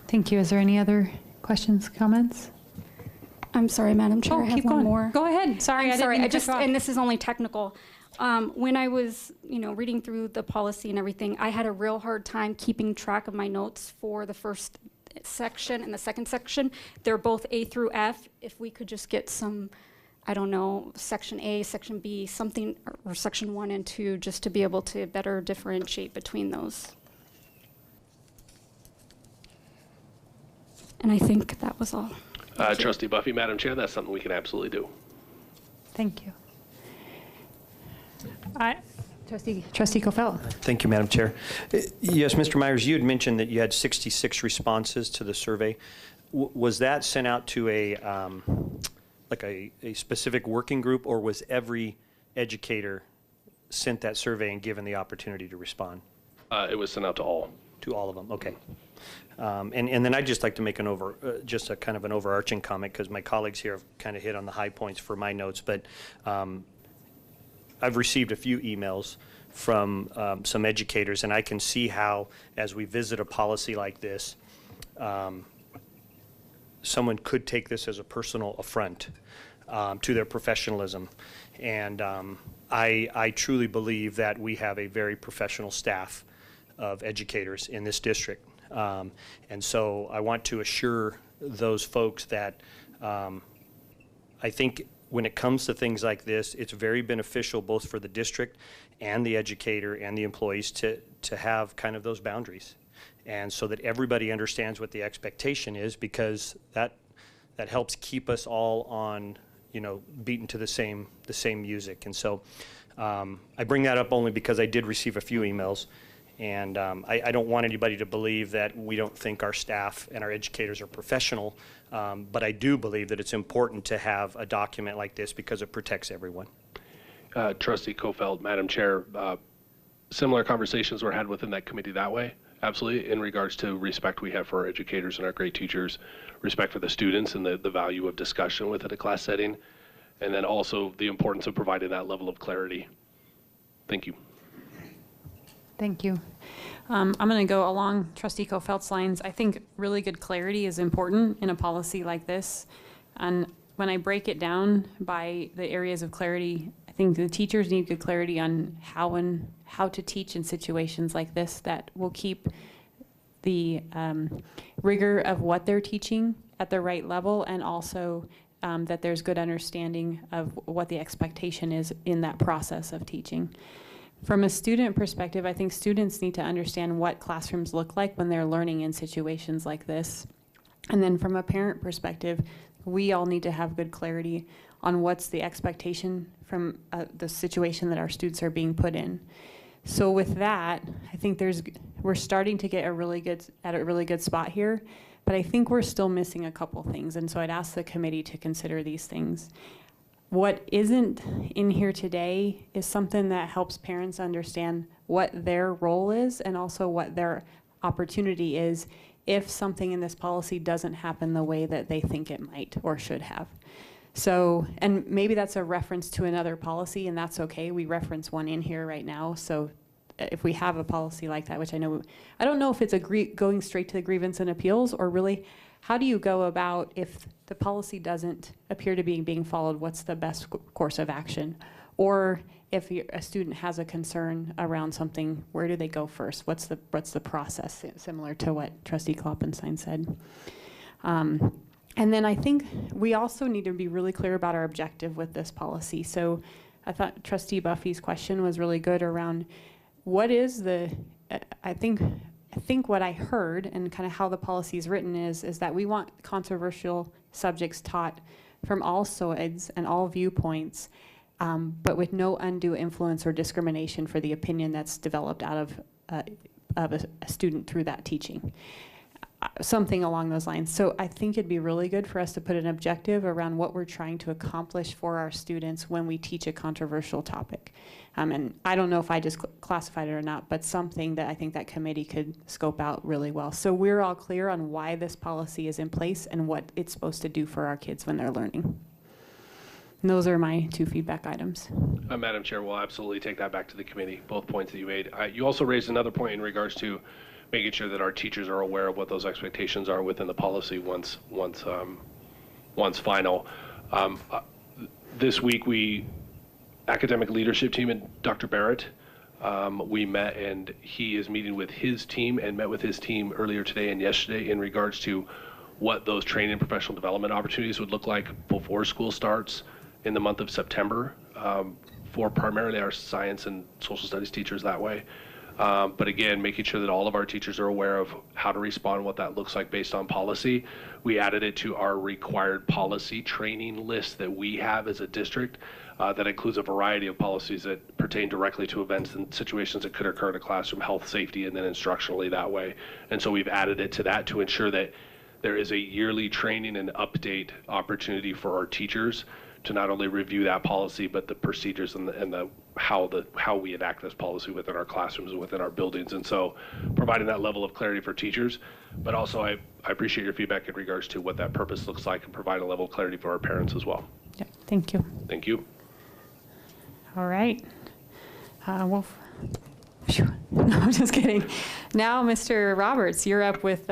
Thank you. Is there any other questions, comments? I'm sorry, Madam Chair, I have keep one going. more. Go ahead. Sorry, I'm sorry. I didn't mean to cut you off. And this is only technical. When I was, reading through the policy and everything, I had a real hard time keeping track of my notes for the first section and the second section. They're both A through F. If we could just get some, I don't know, section A, section B, something, or section 1 and 2, just to be able to better differentiate between those. And I think that was all. Trustee Buffy, Madam Chair, that's something we can absolutely do. Thank you. Trustee Kofel. Thank you, Madam Chair. Yes, Mr. Myers, you had mentioned that you had 66 responses to the survey. Was that sent out to a specific working group, or was every educator sent that survey and given the opportunity to respond? It was sent out to all. To all of them, okay. And then I'd just like to make just a kind of an overarching comment, because my colleagues here have kind of hit on the high points for my notes, but I've received a few emails from some educators, and I can see how, as we visit a policy like this, someone could take this as a personal affront to their professionalism. And I truly believe that we have a very professional staff of educators in this district. And so I want to assure those folks that I think when it comes to things like this, it's very beneficial both for the district and the educator and the employees to have kind of those boundaries, and so that everybody understands what the expectation is, because that helps keep us all on, beaten to the same music. And so I bring that up only because I did receive a few emails, and I don't want anybody to believe that we don't think our staff and our educators are professional, but I do believe that it's important to have a document like this because it protects everyone. Trustee Kofeld, Madam Chair, similar conversations were had within that committee that way, absolutely, in regards to respect we have for our educators and our great teachers, respect for the students and the value of discussion within a class setting, and then also the importance of providing that level of clarity. Thank you. Thank you. I'm going to go along Trustee Kofeld's lines. I think really good clarity is important in a policy like this. And when I break it down by the areas of clarity, I think the teachers need good clarity on how to teach in situations like this that will keep the rigor of what they're teaching at the right level, and also that there's good understanding of what the expectation is in that process of teaching. From a student perspective, I think students need to understand what classrooms look like when they're learning in situations like this. And then from a parent perspective, we all need to have good clarity on what's the expectation from the situation that our students are being put in. So with that, I think we're starting to get at a really good spot here, but I think we're still missing a couple things. And so I'd ask the committee to consider these things. What isn't in here today is something that helps parents understand what their role is and also what their opportunity is if something in this policy doesn't happen the way that they think it might or should have. So, and maybe that's a reference to another policy, and that's okay. We reference one in here right now. So if we have a policy like that, which I don't know if it's going straight to the grievance and appeals, or really, how do you go about if the policy doesn't appear to be being followed, what's the best course of action? Or if a student has a concern around something, where do they go first? What's the process, similar to what Trustee Kloppenstein said? And then I think we also need to be really clear about our objective with this policy. So I thought Trustee Buffy's question was really good around what is the, I think what I heard and kind of how the policy is written is that we want controversial subjects taught from all sides and all viewpoints, but with no undue influence or discrimination for the opinion that's developed out of a student through that teaching. Something along those lines. So I think it'd be really good for us to put an objective around what we're trying to accomplish for our students when we teach a controversial topic. And I don't know if I just classified it or not, but something that I think that committee could scope out really well. So we're all clear on why this policy is in place and what it's supposed to do for our kids when they're learning. And those are my 2 feedback items. Madam Chair, we'll absolutely take that back to the committee, both points that you made. You also raised another point in regards to making sure that our teachers are aware of what those expectations are within the policy once final. This week, academic leadership team and Dr. Barrett, we met, and he is meeting with his team and met with his team earlier today and yesterday in regards to what those training and professional development opportunities would look like before school starts in the month of September for primarily our science and social studies teachers that way. But again, making sure that all of our teachers are aware of how to respond, what that looks like based on policy. We added it to our required policy training list that we have as a district that includes a variety of policies that pertain directly to events and situations that could occur in a classroom, health, safety, and then instructionally that way. And so we've added it to that to ensure that there is a yearly training and update opportunity for our teachers to not only review that policy, but the procedures and how we enact this policy within our classrooms and within our buildings. And so providing that level of clarity for teachers, but also I appreciate your feedback in regards to what that purpose looks like and provide a level of clarity for our parents as well. Yeah, thank you. Thank you. All right. No, I'm just kidding. Now, Mr. Roberts, you're up with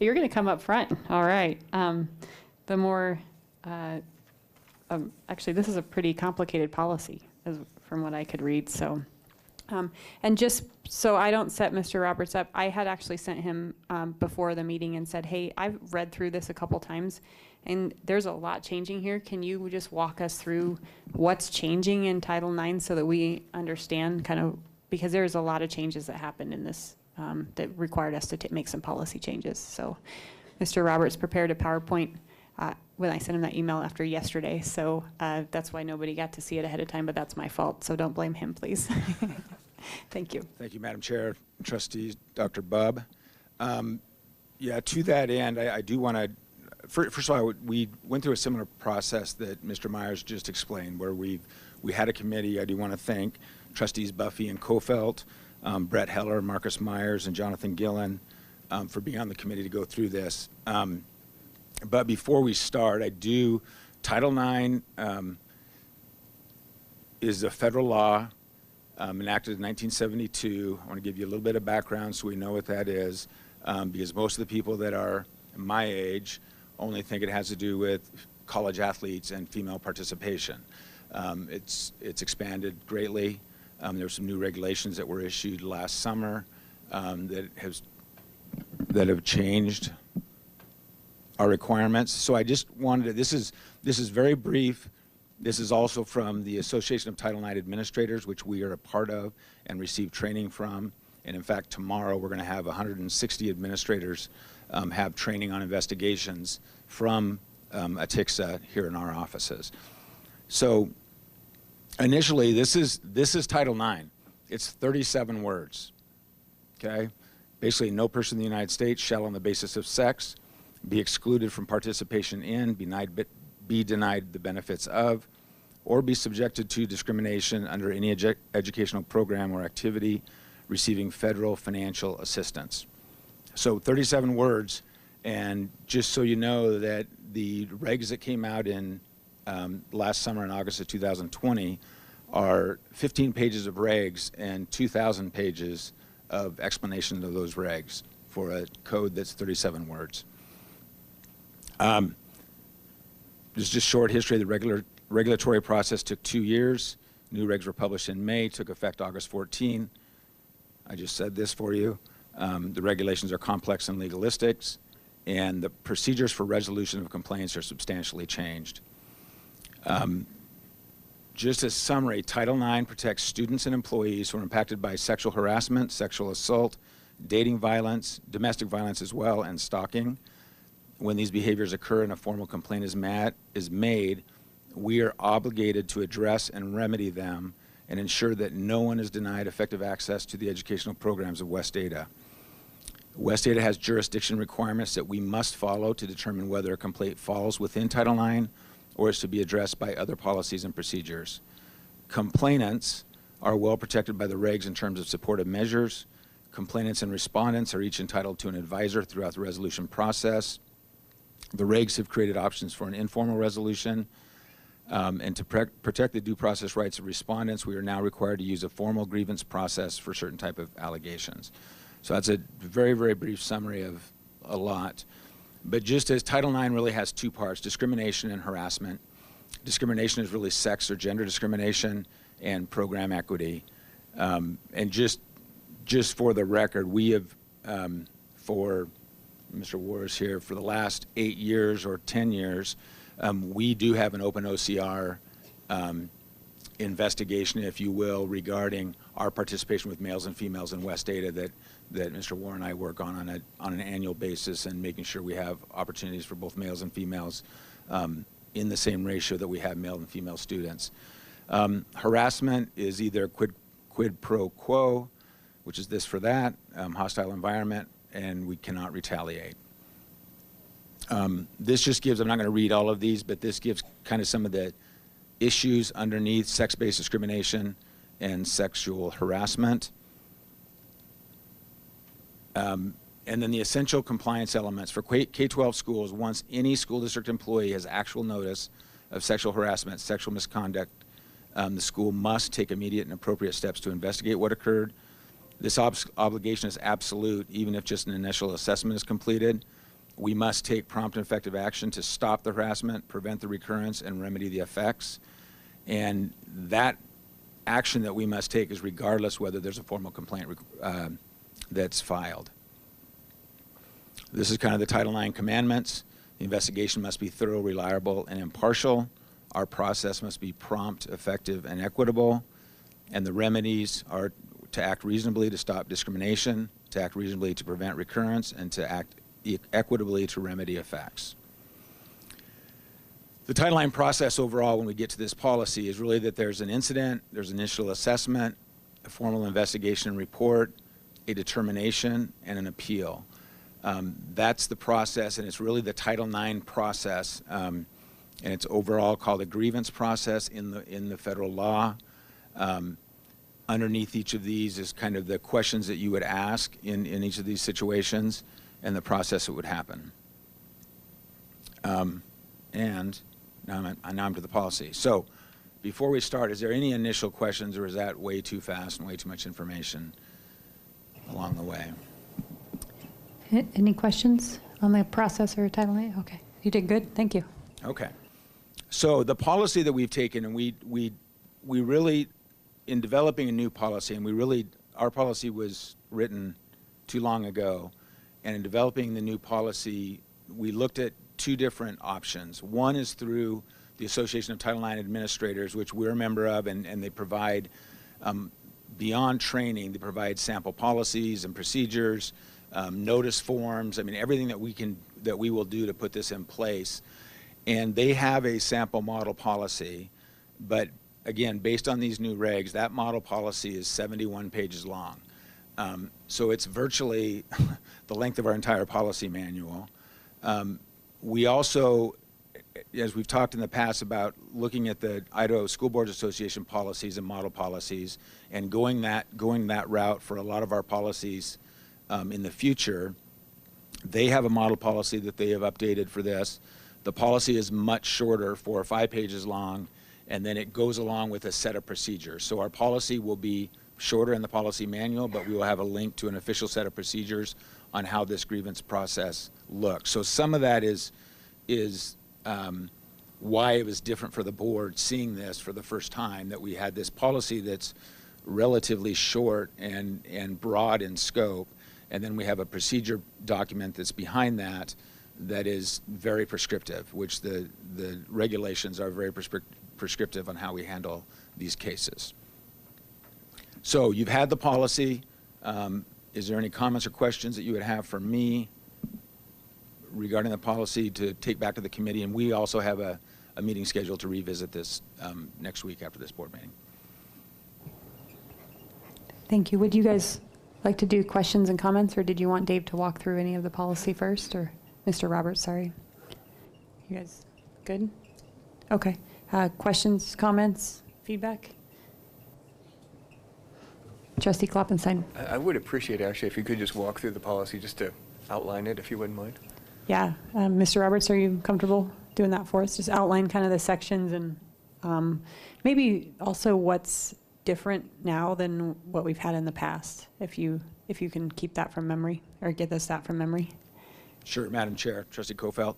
you're going to come up front. All right. The more, actually, this is a pretty complicated policy from what I could read. So, and just so I don't set Mr. Roberts up, I had actually sent him before the meeting and said, hey, I've read through this a couple times and there's a lot changing here. Can you just walk us through what's changing in Title IX so that we understand kind of, because there's a lot of changes that happened in this that required us to make some policy changes. So Mr. Roberts prepared a PowerPoint when I sent him that email after yesterday. So that's why nobody got to see it ahead of time, but that's my fault. So don't blame him, please. Thank you. Thank you, Madam Chair, Trustees, Dr. Bubb. Yeah, to that end, I do want to, first of all, we went through a similar process that Mr. Myers just explained, where we had a committee. I do want to thank Trustees Buffy and Kofelt, Brett Heller, Marcus Myers, and Jonathan Gillen for being on the committee to go through this. But before we start, Title IX is a federal law enacted in 1972. I want to give you a little bit of background so we know what that is, because most of the people that are my age only think it has to do with college athletes and female participation. It's expanded greatly. There were some new regulations that were issued last summer that have changed our requirements. So I just wanted to, this is very brief. This is also from the Association of Title IX Administrators, which we are a part of and receive training from. And in fact, tomorrow we're going to have 160 administrators have training on investigations from ATICSA here in our offices. So initially, this is Title IX. It's 37 words, okay? Basically, no person in the United States shall, on the basis of sex, be excluded from participation in, be denied the benefits of, or be subjected to discrimination under any educational program or activity receiving federal financial assistance. So 37 words, and just so you know that the regs that came out in last summer in August of 2020 are 15 pages of regs and 2,000 pages of explanation of those regs for a code that's 37 words. There's just short history. The regulatory process took 2 years. New regs were published in May, took effect August 14. I just said this for you. The regulations are complex and legalistic, and the procedures for resolution of complaints are substantially changed. Just as summary, Title IX protects students and employees who are impacted by sexual harassment, sexual assault, dating violence, domestic violence as well, and stalking. When these behaviors occur and a formal complaint is made, we are obligated to address and remedy them and ensure that no one is denied effective access to the educational programs of West Ada. West Ada has jurisdiction requirements that we must follow to determine whether a complaint falls within Title IX or is to be addressed by other policies and procedures. Complainants are well protected by the regs in terms of supportive measures. Complainants and respondents are each entitled to an advisor throughout the resolution process. The regs have created options for an informal resolution. And to protect the due process rights of respondents, we are now required to use a formal grievance process for certain type of allegations. So that's a very, very brief summary of a lot. But just as Title IX really has two parts, discrimination and harassment. Discrimination is really sex or gender discrimination, and program equity. And just for the record, we have, for Mr. Wars here, for the last 8 years or 10 years, we do have an open OCR investigation, if you will, regarding our participation with males and females in West Ada that Mr. Warren and I work on an annual basis, and making sure we have opportunities for both males and females in the same ratio that we have male and female students. Harassment is either quid pro quo, which is this for that, hostile environment, and we cannot retaliate. This just gives, I'm not going to read all of these, but this gives kind of some of the issues underneath sex-based discrimination and sexual harassment. And then the essential compliance elements for K-12 schools. Once any school district employee has actual notice of sexual harassment, sexual misconduct, the school must take immediate and appropriate steps to investigate what occurred. This obligation is absolute, even if just an initial assessment is completed. We must take prompt and effective action to stop the harassment, prevent the recurrence, and remedy the effects. And that action that we must take is regardless whether there's a formal complaint that's filed. This is kind of the Title IX commandments. The investigation must be thorough, reliable, and impartial. Our process must be prompt, effective, and equitable. And the remedies are to act reasonably to stop discrimination, to act reasonably to prevent recurrence, and to act equitably to remedy effects. The Title IX process overall, when we get to this policy, is really that there's an incident, there's initial assessment, a formal investigation and report, a determination, and an appeal. That's the process, and it's really the Title IX process, and it's overall called a grievance process in the federal law. Underneath each of these is kind of the questions that you would ask in each of these situations, and the process that would happen. And now I'm to the policy. So before we start, is there any initial questions, or is that way too fast and way too much information along the way? Any questions on the process or Title IX? Okay, you did good, thank you. Okay. So the policy that we've taken, and we really, in developing a new policy, and our policy was written too long ago, and in developing the new policy, we looked at two different options. One is through the Association of Title IX Administrators, which we're a member of, and they provide, beyond training, they provide sample policies and procedures, notice forms, I mean, everything that we will do to put this in place. And they have a sample model policy, but again, based on these new regs, that model policy is 71 pages long. So it's virtually the length of our entire policy manual. We also, as we've talked in the past about looking at the Idaho School Boards Association policies and model policies, and going that route for a lot of our policies in the future, they have a model policy that they have updated for this. The policy is much shorter, 4 or 5 pages long, and then it goes along with a set of procedures. So our policy will be shorter in the policy manual, but we will have a link to an official set of procedures on how this grievance process looks. So some of that is why it was different for the board seeing this for the first time, that we had this policy that's relatively short and broad in scope, and then we have a procedure document that's behind that that is very prescriptive, which the regulations are very prescriptive on how we handle these cases. So you've had the policy. Is there any comments or questions that you would have for me regarding the policy to take back to the committee? And we also have a meeting scheduled to revisit this next week after this board meeting. Thank you. Would you guys like to do questions and comments, or did you want Dave to walk through any of the policy first, or Mr. Roberts, sorry? You guys good? Okay. Questions, comments, feedback? Trustee Kloppenstein. I would appreciate, actually, if you could just walk through the policy just to outline it, if you wouldn't mind. Yeah. Mr. Roberts, are you comfortable doing that for us? Just outline kind of the sections and maybe also what's different now than what we've had in the past, if you can keep that from memory or get us that from memory. Sure, Madam Chair, Trustee Kofelt.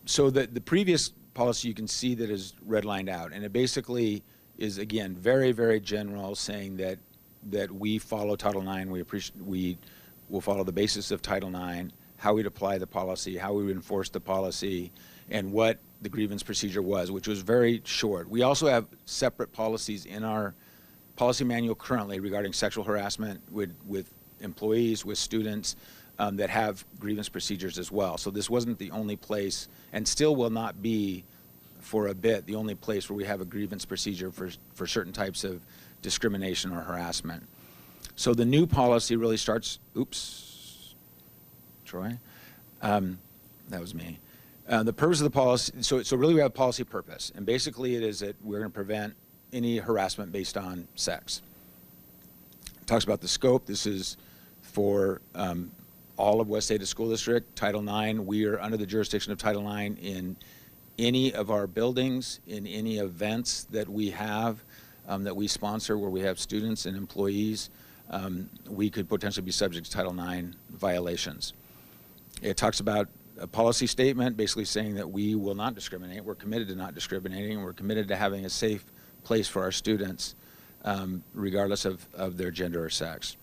So the previous policy, you can see that is redlined out, and it basically is, again, very, very general, saying that we follow Title IX. We will follow the basis of Title IX, how we'd apply the policy, how we would enforce the policy, and what the grievance procedure was, which was very short. We also have separate policies in our policy manual currently regarding sexual harassment with employees, with students, that have grievance procedures as well. So this wasn't the only place, and still will not be for a bit, the only place where we have a grievance procedure for certain types of discrimination or harassment. So the new policy really starts, oops, Troy, that was me. The purpose of the policy, so really we have policy purpose, and basically it is that we're going to prevent any harassment based on sex. It talks about the scope. This is for all of West Ada School District. Title IX, we are under the jurisdiction of Title IX in any of our buildings, in any events that we have, that we sponsor where we have students and employees. We could potentially be subject to Title IX violations. It talks about a policy statement basically saying that we will not discriminate. We're committed to not discriminating. We're committed to having a safe place for our students, regardless of their gender or sex.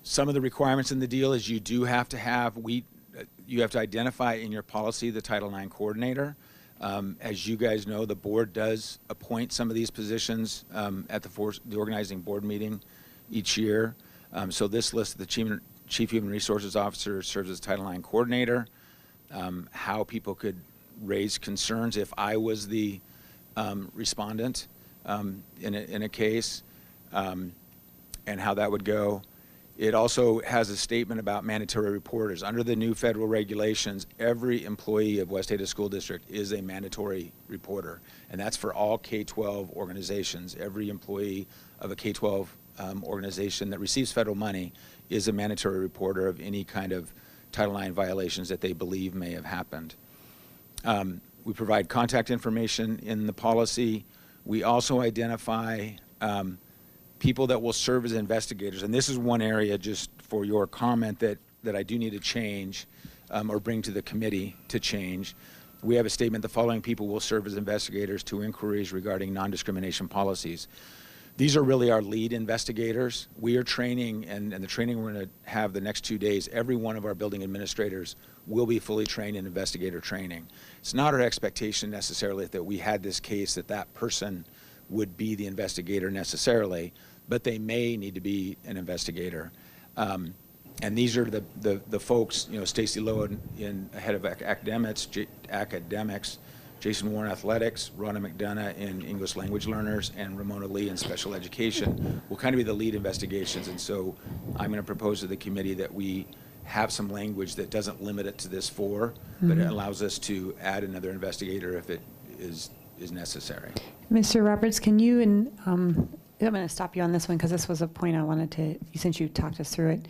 Some of the requirements in the deal is you do have to have, you have to identify in your policy the Title IX coordinator. As you guys know, the board does appoint some of these positions at the organizing board meeting each year. So this list, the Chief Human Resources Officer serves as Title IX coordinator. How people could raise concerns if I was the respondent in a case, and how that would go. It also has a statement about mandatory reporters. Under the new federal regulations, every employee of West Ada School District is a mandatory reporter, and that's for all K-12 organizations. Every employee of a K-12 organization that receives federal money is a mandatory reporter of any kind of Title IX violations that they believe may have happened. We provide contact information in the policy. We also identify people that will serve as investigators, and this is one area, just for your comment, that I do need to change or bring to the committee to change. We have a statement: the following people will serve as investigators to inquiries regarding non-discrimination policies. These are really our lead investigators. We are training, and the training we're going to have the next 2 days, every one of our building administrators will be fully trained in investigator training. It's not our expectation necessarily that we had this case that person would be the investigator necessarily, but they may need to be an investigator. And these are the folks, Stacy Lowe in head of academics, Jason Warren athletics, Rhonda McDonough in English language learners, and Ramona Lee in special education will kind of be the lead investigations. And so I'm going to propose to the committee that we have some language that doesn't limit it to this 4, but it allows us to add another investigator if it is necessary. Mr. Roberts, can you, and I'm going to stop you on this one because this was a point I wanted to, since you talked us through it.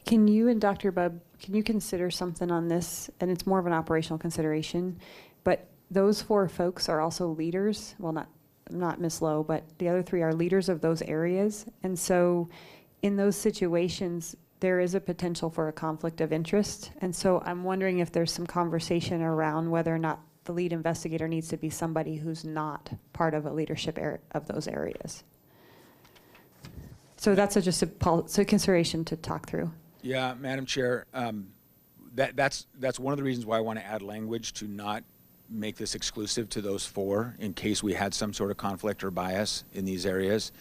Can you and Dr. Bubb, can you consider something on this? And it's more of an operational consideration, but those 4 folks are also leaders. Well, not Ms. Lowe, but the other 3 are leaders of those areas. And so in those situations, there is a potential for a conflict of interest. And so I'm wondering if there's some conversation around whether or not the lead investigator needs to be somebody who's not part of a leadership of those areas. So that's just a consideration to talk through. Yeah, Madam Chair, that's one of the reasons why I want to add language to not make this exclusive to those 4 in case we had some sort of conflict or bias in these areas.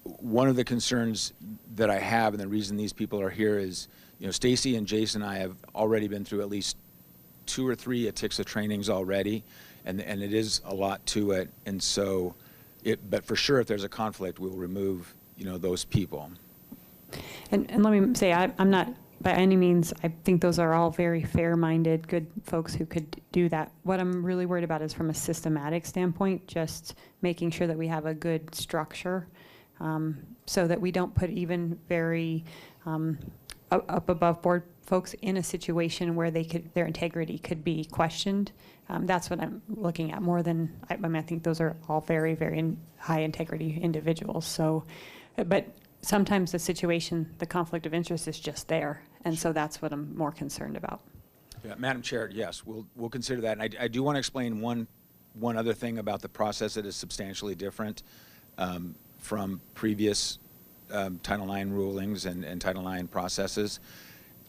One of the concerns that I have, and the reason these people are here is, Stacy and Jason and I have already been through at least 2 or 3 ATIXA trainings already, and it is a lot to it. And so, but for sure, if there's a conflict, we'll remove, those people. And let me say, I'm not by any means, I think those are all very fair-minded, good folks who could do that. What I'm really worried about is from a systematic standpoint, just making sure that we have a good structure so that we don't put even very up above board folks in a situation where their integrity could be questioned. That's what I'm looking at more than, I think those are all very, very high integrity individuals. So, but sometimes the situation, the conflict of interest is just there. And so that's what I'm more concerned about. Yeah, Madam Chair, yes, we'll consider that. And I do want to explain one other thing about the process that is substantially different from previous Title IX rulings and Title IX processes.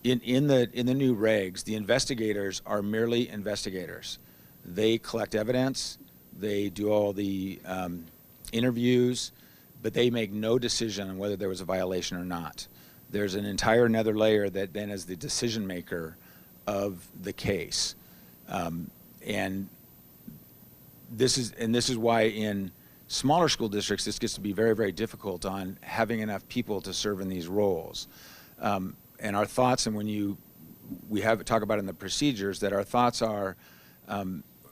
In the new regs, the investigators are merely investigators. They collect evidence, they do all the interviews, but they make no decision on whether there was a violation or not. There's an entire another layer that then is the decision maker of the case. And this is why in smaller school districts this gets to be very, very difficult on having enough people to serve in these roles. And our thoughts, and when we talk about in the procedures, that our thoughts are,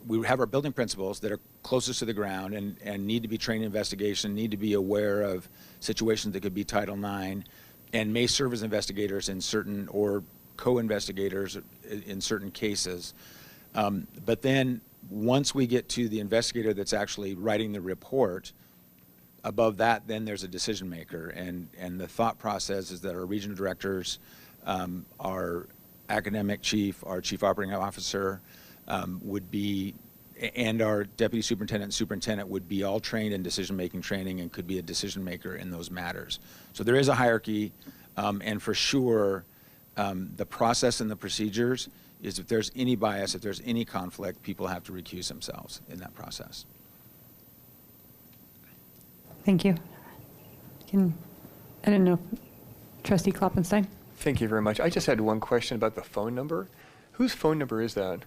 we have our building principals that are closest to the ground and need to be trained in investigation, need to be aware of situations that could be Title IX, and may serve as investigators in certain, or co-investigators in certain cases. But then once we get to the investigator that's actually writing the report, above that, then there's a decision maker. And the thought process is that our regional directors, our academic chief, our chief operating officer would be, and our deputy superintendent and superintendent would be all trained in decision-making training and could be a decision maker in those matters. So there is a hierarchy, and for sure, the process and the procedures is if there's any bias, if there's any conflict, people have to recuse themselves in that process. Thank you. I don't know, Trustee Kloppenstein? Thank you very much. I just had one question about the phone number. Whose phone number is that?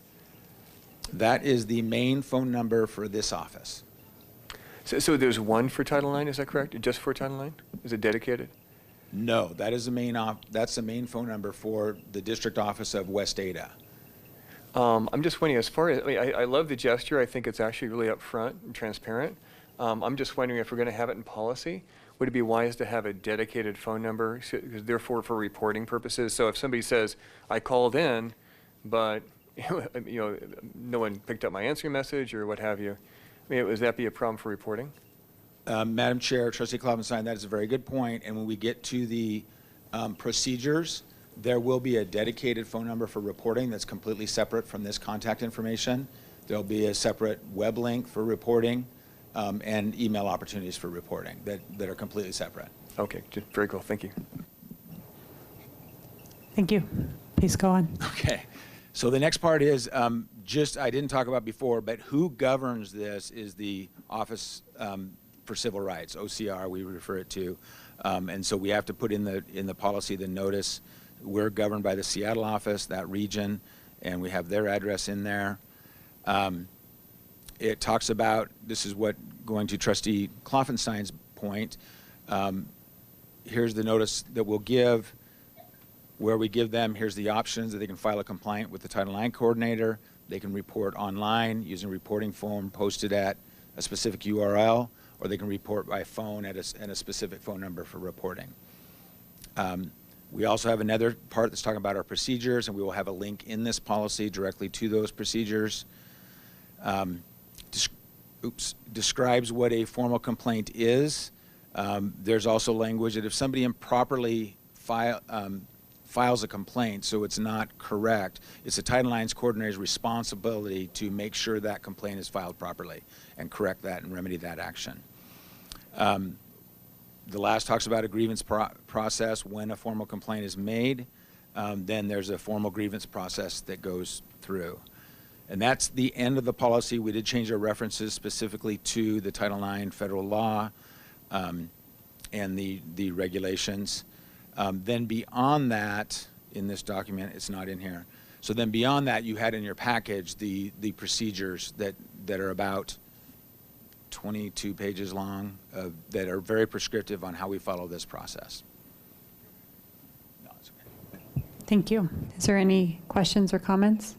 That is the main phone number for this office. So there's one for Title IX, is that correct? Just for Title IX? Is it dedicated? No, that is that's the main phone number for the district office of West Ada. I'm just wondering, as far as, I love the gesture. I think it's actually really upfront and transparent. I'm just wondering if we're going to have it in policy, would it be wise to have a dedicated phone number, therefore for reporting purposes? So if somebody says, I called in, but no one picked up my answering message or what have you, would that be a problem for reporting? Madam Chair, Trustee Kloppenstein, that is a very good point. And when we get to the procedures, there will be a dedicated phone number for reporting that's completely separate from this contact information. There'll be a separate web link for reporting and email opportunities for reporting that are completely separate. Okay, very cool. Thank you. Thank you. Please go on. Okay. So the next part is I didn't talk about before, but who governs this is the Office for Civil Rights, OCR, we refer it to. And so we have to put in the policy the notice. We're governed by the Seattle office, that region, and we have their address in there. It talks about, this is what, going to Trustee Kloppenstein's point, here's the notice that we'll give. Where we give them, here's the options that they can file a complaint with the Title IX coordinator. They can report online using a reporting form posted at a specific URL, or they can report by phone at a specific phone number for reporting. We also have another part that's talking about our procedures, and we will have a link in this policy directly to those procedures. Describes what a formal complaint is. There's also language that if somebody improperly files a complaint, so it's not correct, it's the Title IX's coordinator's responsibility to make sure that complaint is filed properly and correct that and remedy that action. The last talks about a grievance process. When a formal complaint is made, then there's a formal grievance process that goes through. And that's the end of the policy. We did change our references specifically to the Title IX federal law and the regulations. Then beyond that, in this document, it's not in here. So then beyond that, you had in your package the procedures that are about 22 pages long that are very prescriptive on how we follow this process. No, it's okay. Thank you. Is there any questions or comments?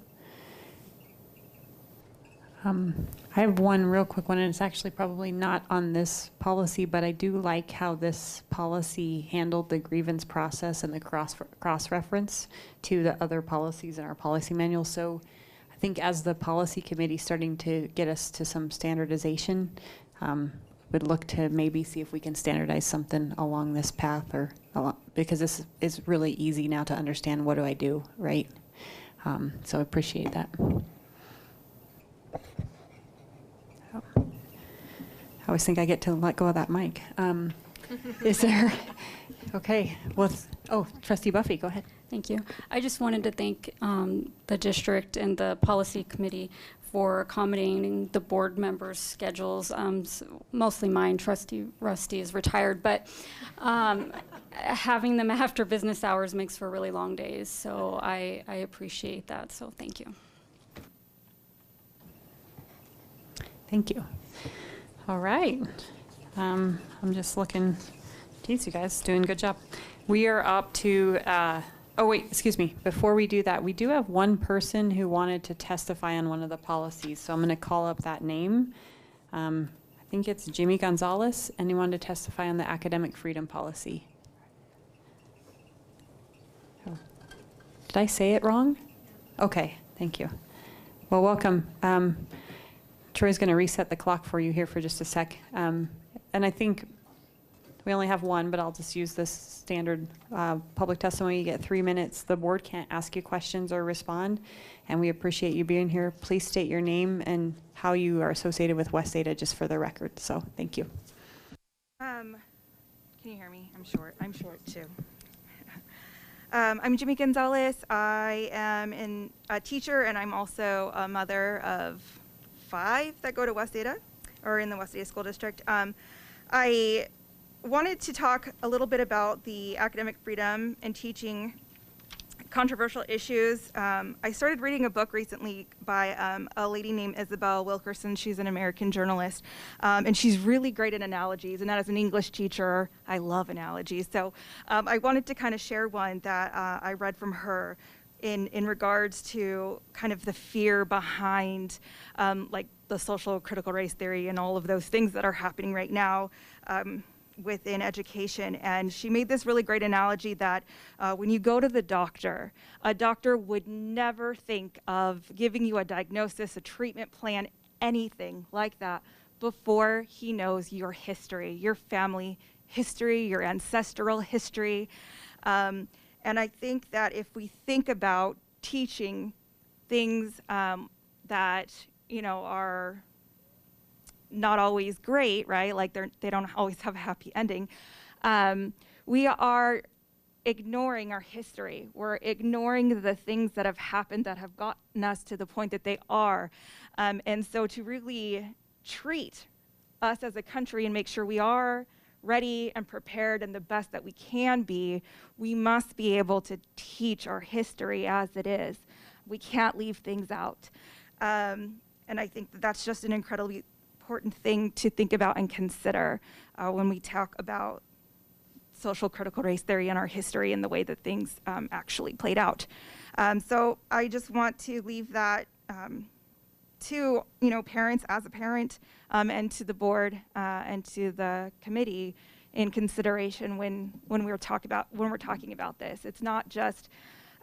I have one real quick one, and it's actually probably not on this policy, but I do like how this policy handled the grievance process and the cross-reference to the other policies in our policy manual. So I think as the policy committee starting to get us to some standardization, would look to maybe see if we can standardize something along this path, or because this is really easy now to understand. What do I do, right? So I appreciate that. I always think I get to let go of that mic. Is there, okay, well, Trustee Buffy, go ahead. Thank you. I just wanted to thank the district and the policy committee for accommodating the board members' schedules. Mostly mine. Trustee Rusty is retired, but having them after business hours makes for really long days. So I appreciate that. So thank you. Thank you. All right. I'm just looking. Geez, you guys doing a good job. We are up to, oh wait, excuse me. Before we do that, we do have one person who wanted to testify on one of the policies. So I'm going to call up that name. I think it's Jimmy Gonzalez, and he wanted to testify on the academic freedom policy. Oh. Did I say it wrong? Okay, thank you. Well, welcome. Troy's going to reset the clock for you here for just a sec. And I think we only have one, but I'll just use this standard public testimony. You get 3 minutes. The board can't ask you questions or respond, and we appreciate you being here. Please state your name and how you are associated with West Ada, just for the record. So thank you. Can you hear me? I'm short too. I'm Jimmy Gonzalez. I am a teacher, and I'm also a mother of 5 that go to West Ada, or in the West Ada School District. I wanted to talk a little bit about the academic freedom and teaching controversial issues. I started reading a book recently by a lady named Isabel Wilkerson. She's an American journalist, and she's really great at analogies, and as an English teacher, I love analogies. So I wanted to kind of share one that I read from her in regards to kind of the fear behind like the social critical race theory and all of those things that are happening right now within education. And she made this really great analogy that when you go to the doctor, a doctor would never think of giving you a diagnosis, a treatment plan, anything like that before he knows your history, your family history, your ancestral history. And I think that if we think about teaching things that, you know, are not always great, right? Like they don't always have a happy ending. We are ignoring our history. We're ignoring the things that have happened that have gotten us to the point that they are. And so to really treat us as a country and make sure we are ready and prepared and the best that we can be, we must be able to teach our history as it is. We can't leave things out. And I think that's just an incredibly important thing to think about and consider when we talk about social critical race theory and our history and the way that things actually played out. So I just want to leave that to parents as a parent and to the board and to the committee in consideration when we're talking about this. It's not just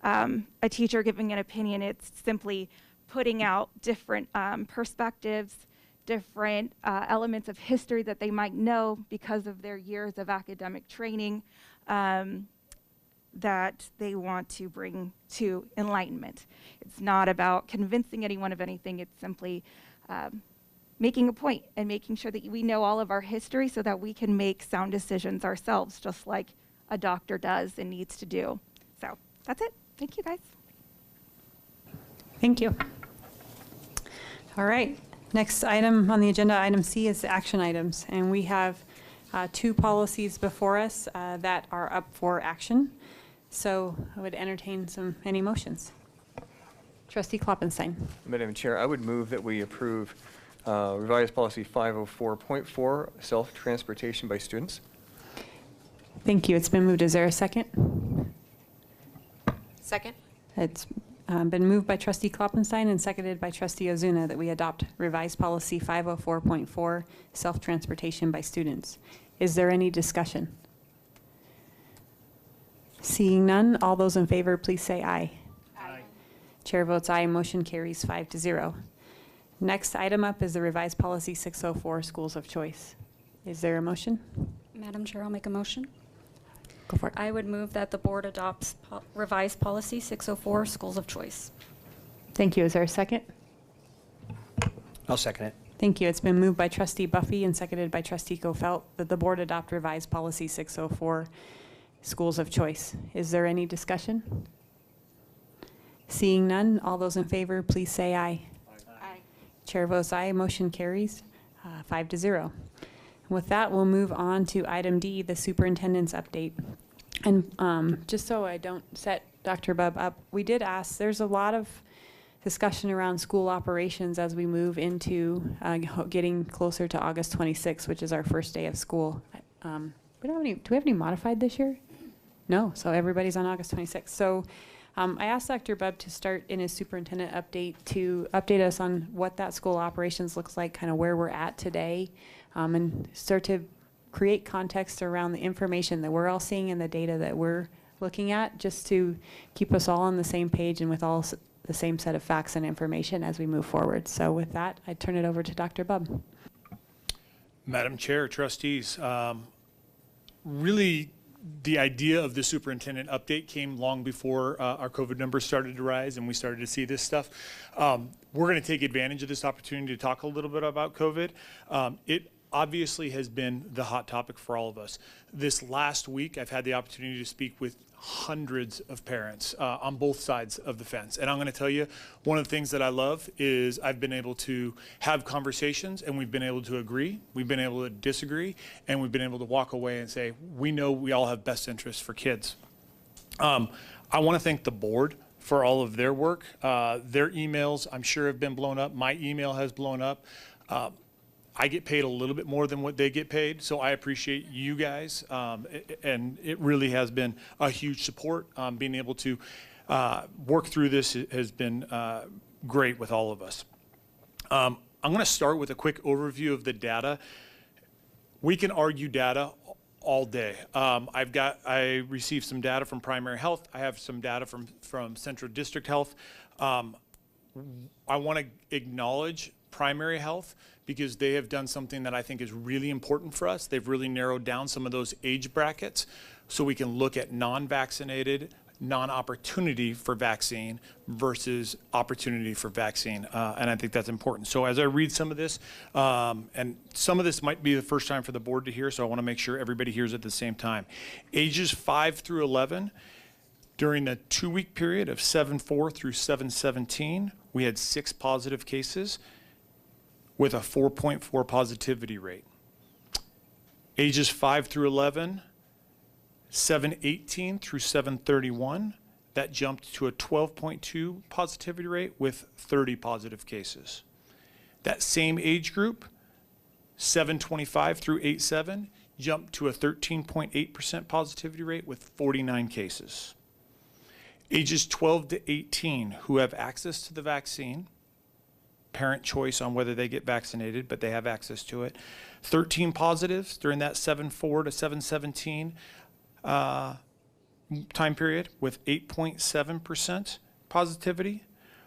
a teacher giving an opinion. It's simply putting out different perspectives, different elements of history that they might know because of their years of academic training that they want to bring to enlightenment. It's not about convincing anyone of anything. It's simply making a point and making sure that we know all of our history so that we can make sound decisions ourselves, just like a doctor does and needs to do. So that's it. Thank you, guys. Thank you. All right. Next item on the agenda, item C, is action items. And we have 2 policies before us that are up for action. So I would entertain any motions. Trustee Kloppenstein. Madam Chair, I would move that we approve revised policy 504.4, self-transportation by students. Thank you. It's been moved. Is there a second? Second. It's been moved by Trustee Kloppenstein and seconded by Trustee Ozuna that we adopt revised policy 504.4, self-transportation by students. Is there any discussion? Seeing none, all those in favor, please say aye. Aye. Chair votes aye. Motion carries 5-0. Next item up is the revised policy 604, schools of choice. Is there a motion? Madam Chair, I'll make a motion. Go for it. I would move that the board adopts revised policy 604, schools of choice. Thank you. Is there a second? I'll second it. Thank you. It's been moved by Trustee Buffy and seconded by Trustee Kofelt that the board adopt revised policy 604, schools of choice. Is there any discussion? Seeing none, all those in favor, please say aye. Aye. Chair votes aye. Motion carries 5-0. With that, we'll move on to item D, the superintendent's update. And just so I don't set Dr. Bubb up, we did ask, there's a lot of discussion around school operations as we move into getting closer to August 26th, which is our first day of school. We don't have any, do we have any modified this year? No, so everybody's on August 26th. So I asked Dr. Bubb to start in his superintendent update to update us on what that school operations looks like, kind of where we're at today, and start to create context around the information that we're all seeing and the data that we're looking at, just to keep us all on the same page and with all the same set of facts and information as we move forward. So with that, I turn it over to Dr. Bubb. Madam Chair, trustees, really the idea of the superintendent update came long before our COVID numbers started to rise and we started to see this stuff. We're going to take advantage of this opportunity to talk a little bit about COVID. It obviously has been the hot topic for all of us. This last week, I've had the opportunity to speak with hundreds of parents on both sides of the fence. And I'm going to tell you, one of the things that I love is I've been able to have conversations and we've been able to agree, we've been able to disagree, and we've been able to walk away and say, we know we all have best interests for kids. I want to thank the board for all of their work. Their emails, I'm sure, have been blown up. My email has blown up. I get paid a little bit more than what they get paid, so I appreciate you guys, and it really has been a huge support. Being able to work through this has been great with all of us. I'm going to start with a quick overview of the data. We can argue data all day. I received some data from primary health. I have some data from Central District Health. I want to acknowledge primary health because they have done something that I think is really important for us. They've really narrowed down some of those age brackets so we can look at non-vaccinated, non-opportunity for vaccine versus opportunity for vaccine. And I think that's important. So as I read some of this, and some of this might be the first time for the board to hear, so I want to make sure everybody hears at the same time. Ages 5 through 11, during the 2-week period of 7/4 through 7/17, we had 6 positive cases with a 4.4 positivity rate. Ages 5 through 11, 7/18 through 7/31, that jumped to a 12.2 positivity rate with 30 positive cases. That same age group, 7/25 through 8/7, jumped to a 13.8% positivity rate with 49 cases. Ages 12 to 18 who have access to the vaccine, parent choice on whether they get vaccinated, but they have access to it. 13 positives during that 7/4 to 7/17 time period with 8.7% positivity.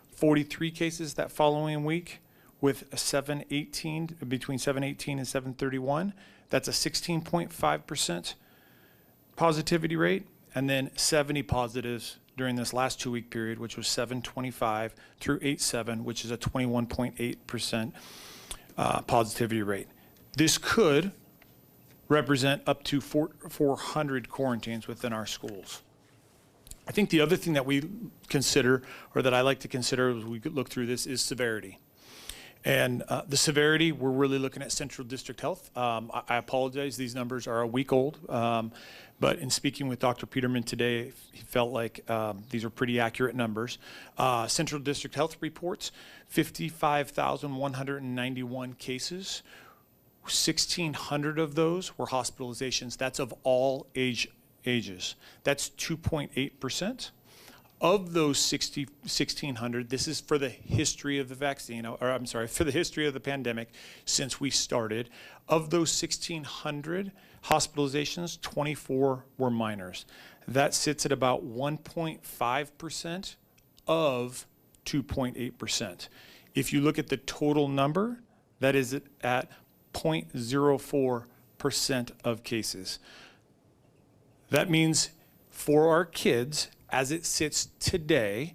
43 cases that following week with a 7/18, between 7/18 and 7/31. That's a 16.5% positivity rate. And then 70 positives during this last 2-week period, which was 7/25 through 8/7, which is a 21.8% positivity rate. This could represent up to 400 quarantines within our schools. I think the other thing that we consider, or that I like to consider as we look through this, is severity. And the severity, we're really looking at Central District Health. I apologize, these numbers are a week old, but in speaking with Dr. Peterman today, he felt like these are pretty accurate numbers. Central District Health reports 55,191 cases. 1,600 of those were hospitalizations. That's of all ages. That's 2.8%. Of those 1,600, this is for the history of the vaccine, or I'm sorry, for the history of the pandemic since we started. Of those 1,600 hospitalizations, 24 were minors. That sits at about 1.5% of 2.8%. If you look at the total number, that is at 0.04% of cases. That means for our kids, as it sits today,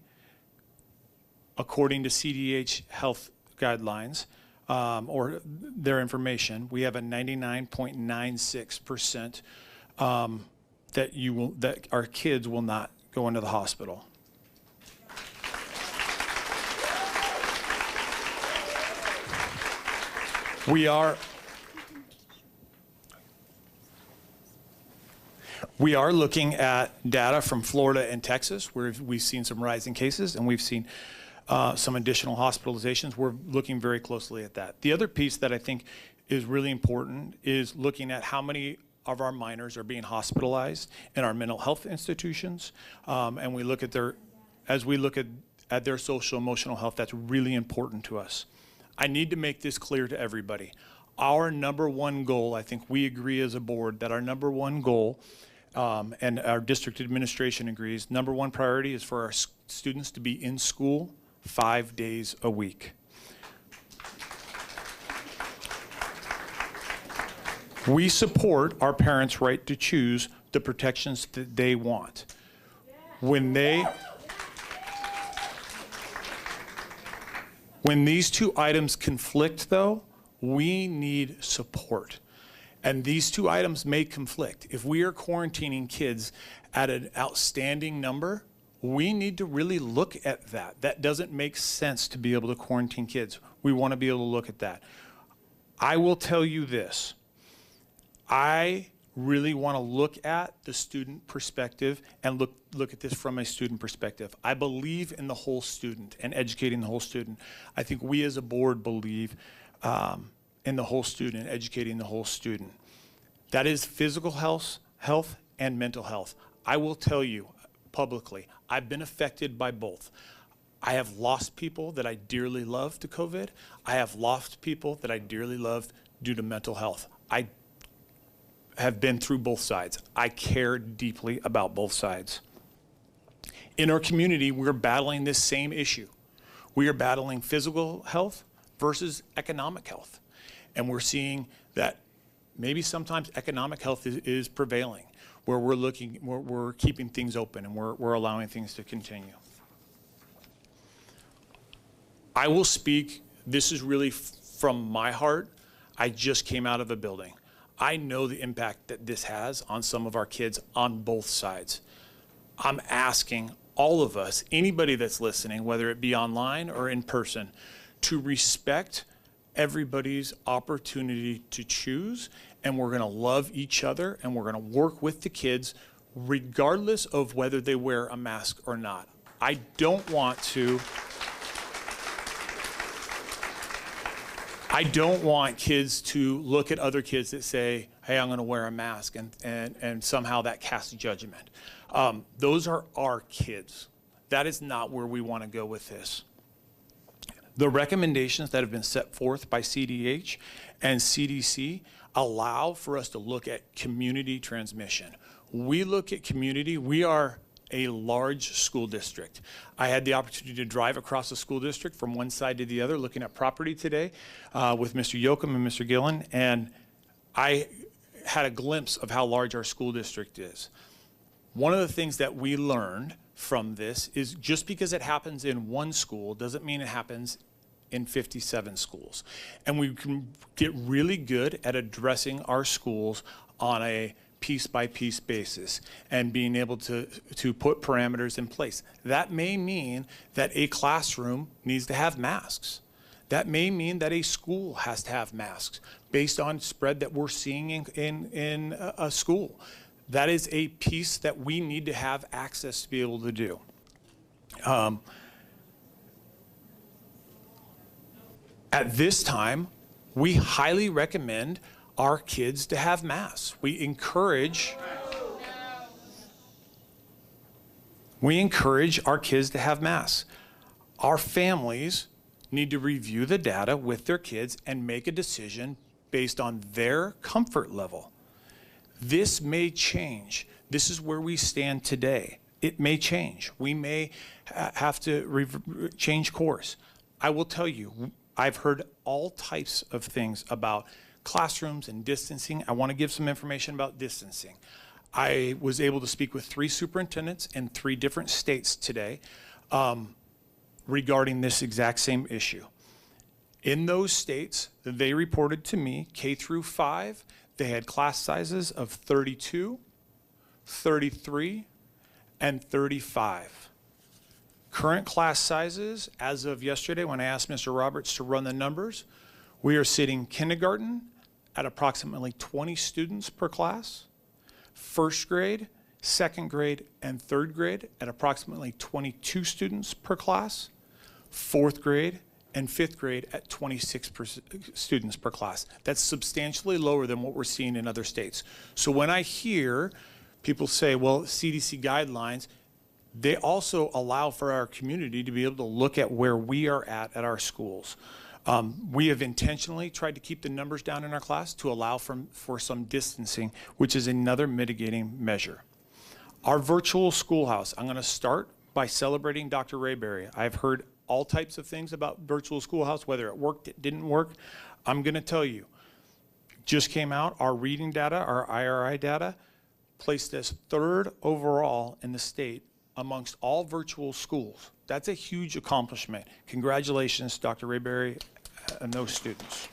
according to CDH health guidelines, or their information, we have a 99.96% that our kids will not go into the hospital. We are looking at data from Florida and Texas, where we've seen some rising cases and we've seen some additional hospitalizations. We're looking very closely at that. The other piece that I think is really important is looking at how many of our minors are being hospitalized in our mental health institutions. And we look at as we look at their social emotional health, that's really important to us. I need to make this clear to everybody. Our number one goal, I think we agree as a board that our number one goal, and our district administration agrees, number one priority is for our students to be in school 5 days a week. We support our parents' right to choose the protections that they want. When these two items conflict, though, we need support. And these two items may conflict. If we are quarantining kids at an outstanding number, we need to really look at that. That doesn't make sense to be able to quarantine kids. We want to be able to look at that. I will tell you this. I really want to look at the student perspective and look at this from a student perspective. I believe in the whole student and educating the whole student. I think we as a board believe in the whole student, educating the whole student. That is physical health and mental health. I will tell you publicly, I've been affected by both. I have lost people that I dearly love to COVID. I have lost people that I dearly love due to mental health. I have been through both sides. I care deeply about both sides. In our community, we're battling this same issue. We are battling physical health versus economic health. And we're seeing that maybe sometimes economic health is prevailing, where we're keeping things open and we're allowing things to continue. I will speak, this is really from my heart. I just came out of a building. I know the impact that this has on some of our kids on both sides. I'm asking all of us, anybody that's listening, whether it be online or in person, to respect everybody's opportunity to choose, and we're going to love each other and we're going to work with the kids regardless of whether they wear a mask or not. I don't want kids to look at other kids that say, hey, I'm going to wear a mask, and somehow that casts judgment. Those are our kids. That is not where we want to go with this. The recommendations that have been set forth by CDH and CDC allow for us to look at community transmission. We look at community. We are a large school district. I had the opportunity to drive across the school district from one side to the other looking at property today with Mr. Yoakum and Mr. Gillen, and I had a glimpse of how large our school district is. One of the things that we learned from this is just because it happens in one school doesn't mean it happens in 57 schools. And we can get really good at addressing our schools on a piece-by-piece basis and being able to put parameters in place. That may mean that a classroom needs to have masks. That may mean that a school has to have masks based on spread that we're seeing in a school. That is a piece that we need to have access to be able to do. At this time, we highly recommend our kids to have masks. We encourage our kids to have masks. Our families need to review the data with their kids and make a decision based on their comfort level. This may change. This is where we stand today. It may change. We may have to change course. I will tell you, I've heard all types of things about classrooms and distancing. I want to give some information about distancing. I was able to speak with 3 superintendents in 3 different states today regarding this exact same issue. In those states, they reported to me K through 5, they had class sizes of 32, 33, and 35. Current class sizes, as of yesterday when I asked Mr. Roberts to run the numbers, we are sitting kindergarten at approximately 20 students per class, first grade, second grade, and third grade at approximately 22 students per class, fourth grade and fifth grade at 26 students per class. That's substantially lower than what we're seeing in other states. So when I hear people say, well, CDC guidelines, they also allow for our community to be able to look at where we are at our schools. We have intentionally tried to keep the numbers down in our class to allow for some distancing, which is another mitigating measure. Our virtual schoolhouse, I'm going to start by celebrating Dr. Rayberry. I've heard all types of things about virtual schoolhouse, whether it worked, it didn't work. I'm going to tell you, just came out, our reading data, our IRI data, placed us 3rd overall in the state amongst all virtual schools. That's a huge accomplishment. Congratulations, Dr. Rayberry and those students.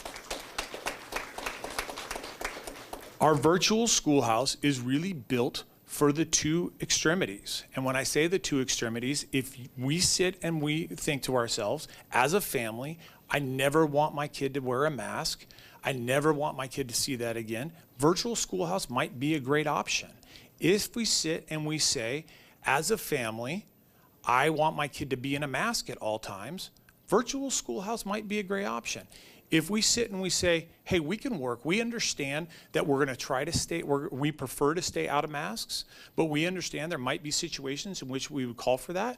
Our virtual schoolhouse is really built for the 2 extremities. And when I say the 2 extremities, if we sit and we think to ourselves, as a family, I never want my kid to wear a mask. I never want my kid to see that again. Virtual schoolhouse might be a great option. If we sit and we say, as a family, I want my kid to be in a mask at all times, virtual schoolhouse might be a great option. If we sit and we say, hey, we can work, we understand that we're going to try to stay, we prefer to stay out of masks, but we understand there might be situations in which we would call for that,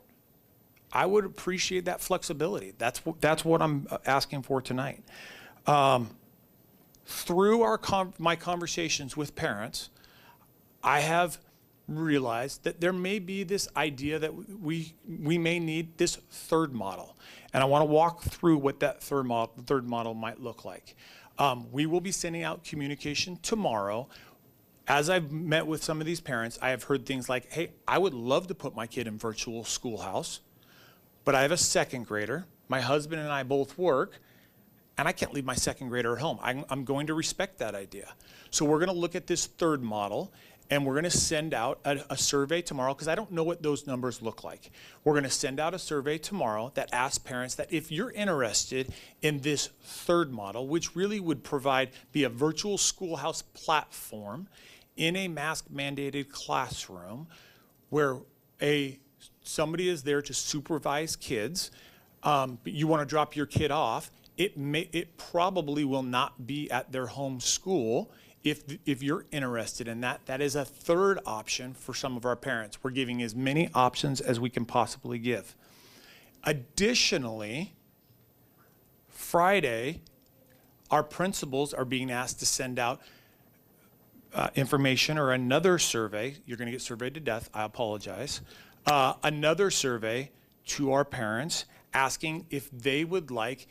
I would appreciate that flexibility. That's what I'm asking for tonight. Through my conversations with parents, I have realized that there may be this idea that we may need this 3rd model. And I want to walk through what that third model might look like. We will be sending out communication tomorrow. As I've met with some of these parents, I have heard things like, hey, I would love to put my kid in virtual schoolhouse, but I have a 2nd grader. My husband and I both work, and I can't leave my 2nd grader at home. I'm going to respect that idea. So we're going to look at this 3rd model, and we're going to send out a survey tomorrow, because I don't know what those numbers look like. We're going to send out a survey tomorrow that asks parents that if you're interested in this 3rd model, which really would be a virtual schoolhouse platform in a mask-mandated classroom where somebody is there to supervise kids, but you want to drop your kid off, it probably will not be at their home school. If you're interested in that, that is a 3rd option for some of our parents. We're giving as many options as we can possibly give. Additionally, Friday, our principals are being asked to send out information or another survey. You're going to get surveyed to death. I apologize. Another survey to our parents asking if they would like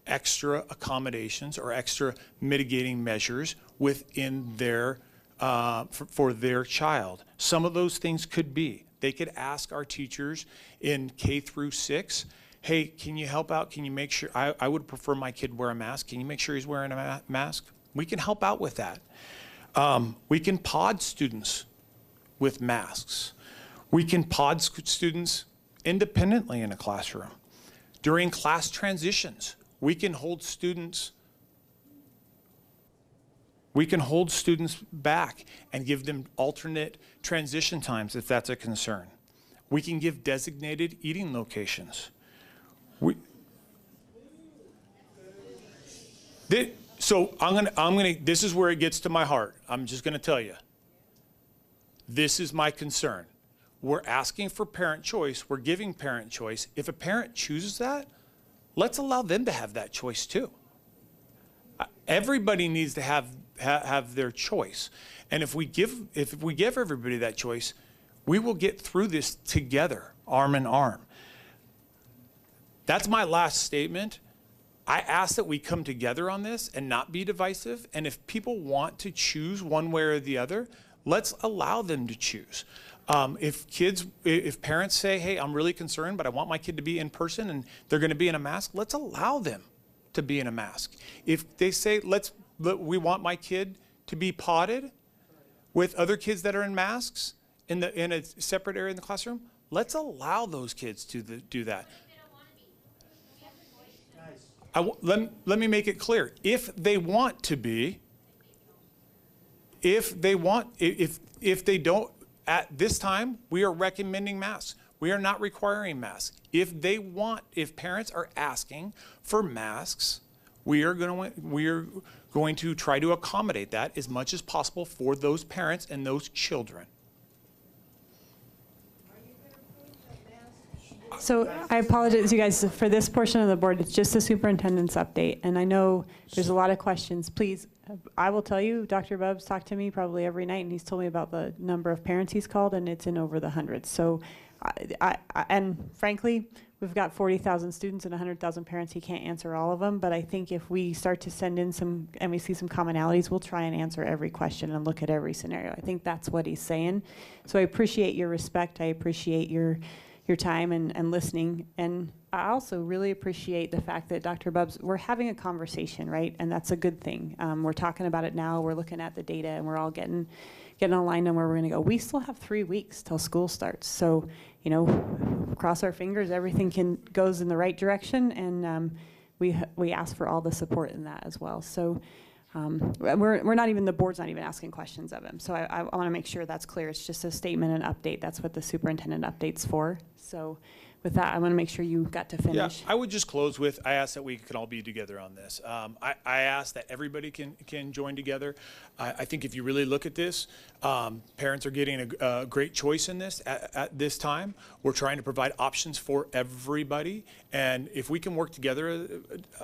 extra accommodations or extra mitigating measures within their for their child. Some of those things could be, they could ask our teachers in K through 6, hey, can you help out? Can you make sure, I would prefer my kid wear a mask. Can you make sure he's wearing a mask? We can help out with that. We can pod students with masks. We can pod students independently in a classroom. During class transitions, we can hold students back and give them alternate transition times if that's a concern. We can give designated eating locations. So this is where it gets to my heart. I'm just gonna tell you. This is my concern. We're asking for parent choice, we're giving parent choice. If a parent chooses that, let's allow them to have that choice too. Everybody needs to have their choice. And if we give everybody that choice, we will get through this together, arm in arm. That's my last statement. I ask that we come together on this and not be divisive. And if people want to choose one way or the other, let's allow them to choose. If parents say, hey, I'm really concerned, but I want my kid to be in person and they're going to be in a mask, let's allow them to be in a mask. If they say, we want my kid to be potted with other kids that are in masks in a separate area in the classroom, let's allow those kids to do that. Let me make it clear. If they want to be, if they don't, at this time, we are recommending masks. We are not requiring masks. If parents are asking for masks, we are going to try to accommodate that as much as possible for those parents and those children. So I apologize, you guys, for this portion of the board. It's just the superintendent's update. And I know there's a lot of questions. Please, I will tell you, Dr. Bubbs talked to me probably every night, and he's told me about the number of parents he's called, and it's in over the hundreds. So, and frankly, we've got 40,000 students and 100,000 parents. He can't answer all of them. But I think if we start to send in some, and we see some commonalities, we'll try and answer every question and look at every scenario. I think that's what he's saying. So I appreciate your respect. I appreciate your time and listening. And I also really appreciate the fact that Dr. Bubbs, we're having a conversation, right? And that's a good thing. We're talking about it now, we're looking at the data, and we're all getting aligned on where we're gonna go. We still have 3 weeks till school starts. So, cross our fingers, everything goes in the right direction, and we ask for all the support in that as well. So we're not even, the board's not even asking questions of him. So I want to make sure that's clear. It's just a statement and update. That's what the superintendent update's for. So with that, I want to make sure you got to finish. Yeah, I would just close with, I ask that we can all be together on this. I ask that everybody can join together. I think if you really look at this, parents are getting a great choice in this at this time. We're trying to provide options for everybody. And if we can work together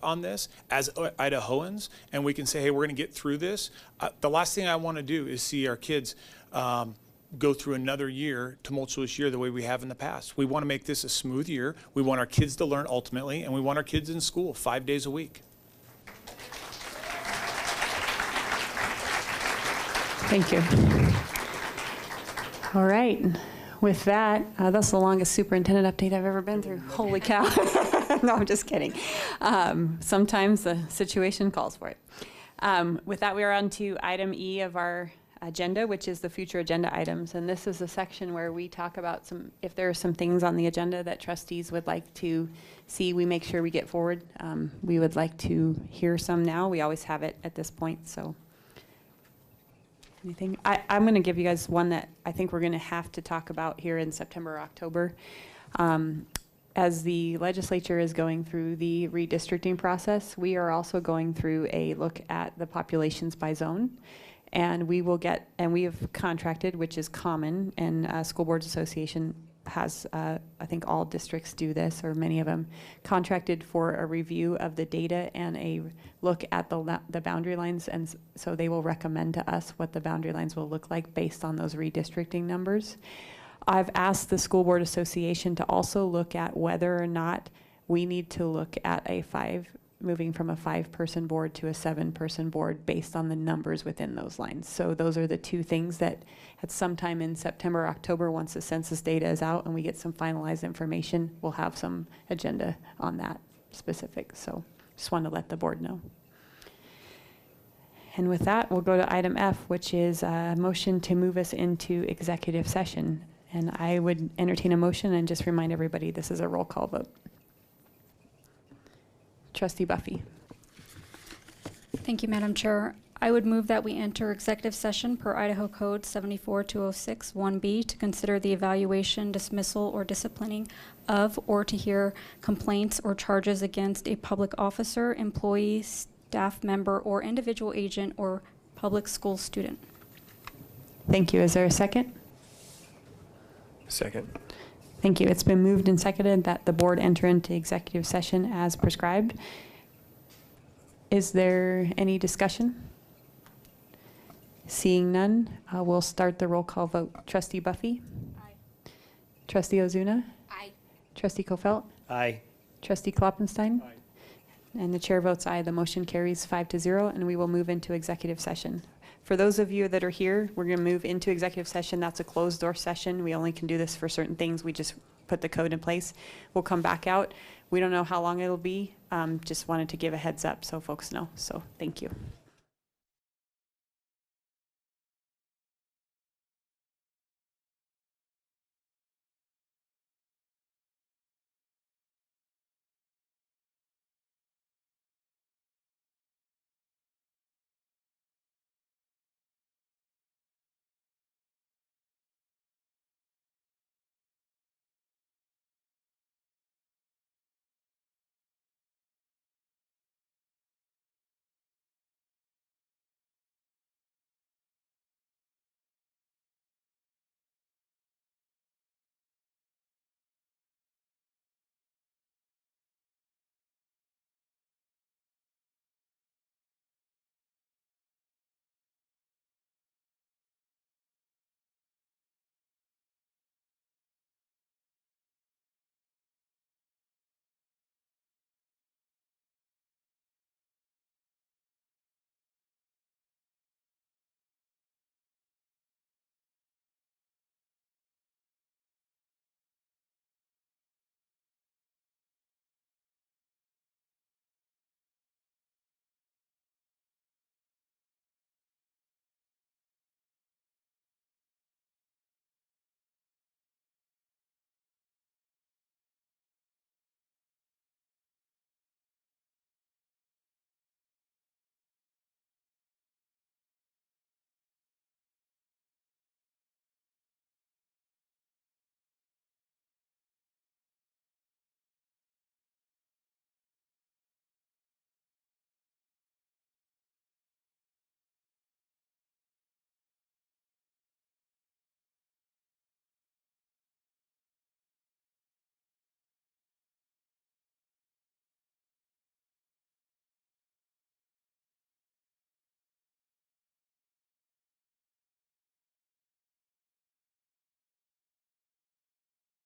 on this as Idahoans, and we can say, hey, we're going to get through this. The last thing I want to do is see our kids go through another tumultuous year the way we have in the past. We want to make this a smooth year. We want our kids to learn ultimately, and we want our kids in school 5 days a week. Thank you. All right. With that, that's the longest superintendent update I've ever been through. Holy cow. No, I'm just kidding. Sometimes the situation calls for it. With that, we are on to item E of our agenda, which is the future agenda items. And this is a section where we talk about if there are some things on the agenda that trustees would like to see, we make sure we get forward. We would like to hear some now. We always have it at this point, so. Anything? I'm going to give you guys one that I think we're going to have to talk about here in September or October. As the legislature is going through the redistricting process, we are also going through a look at the populations by zone. And we have contracted, which is common, and School Boards Association has, I think all districts do this, or many of them, contracted for a review of the data and a look at the boundary lines, and so they will recommend to us what the boundary lines will look like based on those redistricting numbers. I've asked the School Board Association to also look at whether or not we need to look at a moving from a 5-person board to a 7-person board based on the numbers within those lines. So those are the two things that at some time in September or October, once the census data is out and we get some finalized information, we'll have some agenda on that specific. So just want to let the board know. And with that, we'll go to item F, which is a motion to move us into executive session. And I would entertain a motion and just remind everybody this is a roll call vote. Trustee Buffy. Thank you, Madam Chair. I would move that we enter executive session per Idaho Code 74206 1B to consider the evaluation, dismissal, or disciplining of, or to hear complaints or charges against a public officer, employee, staff member, or individual agent or public school student. Thank you. Is there a second? Second. Thank you. It's been moved and seconded that the board enter into executive session as prescribed. Is there any discussion? Seeing none, we'll start the roll call vote. Trustee Buffy? Aye. Trustee Ozuna? Aye. Trustee Kofelt? Aye. Trustee Kloppenstein? Aye. And the chair votes aye. The motion carries 5-0, and we will move into executive session. For those of you that are here, we're going to move into executive session. That's a closed door session. We only can do this for certain things. We just put the code in place. We'll come back out. We don't know how long it'll be. Just wanted to give a heads up so folks know. So thank you.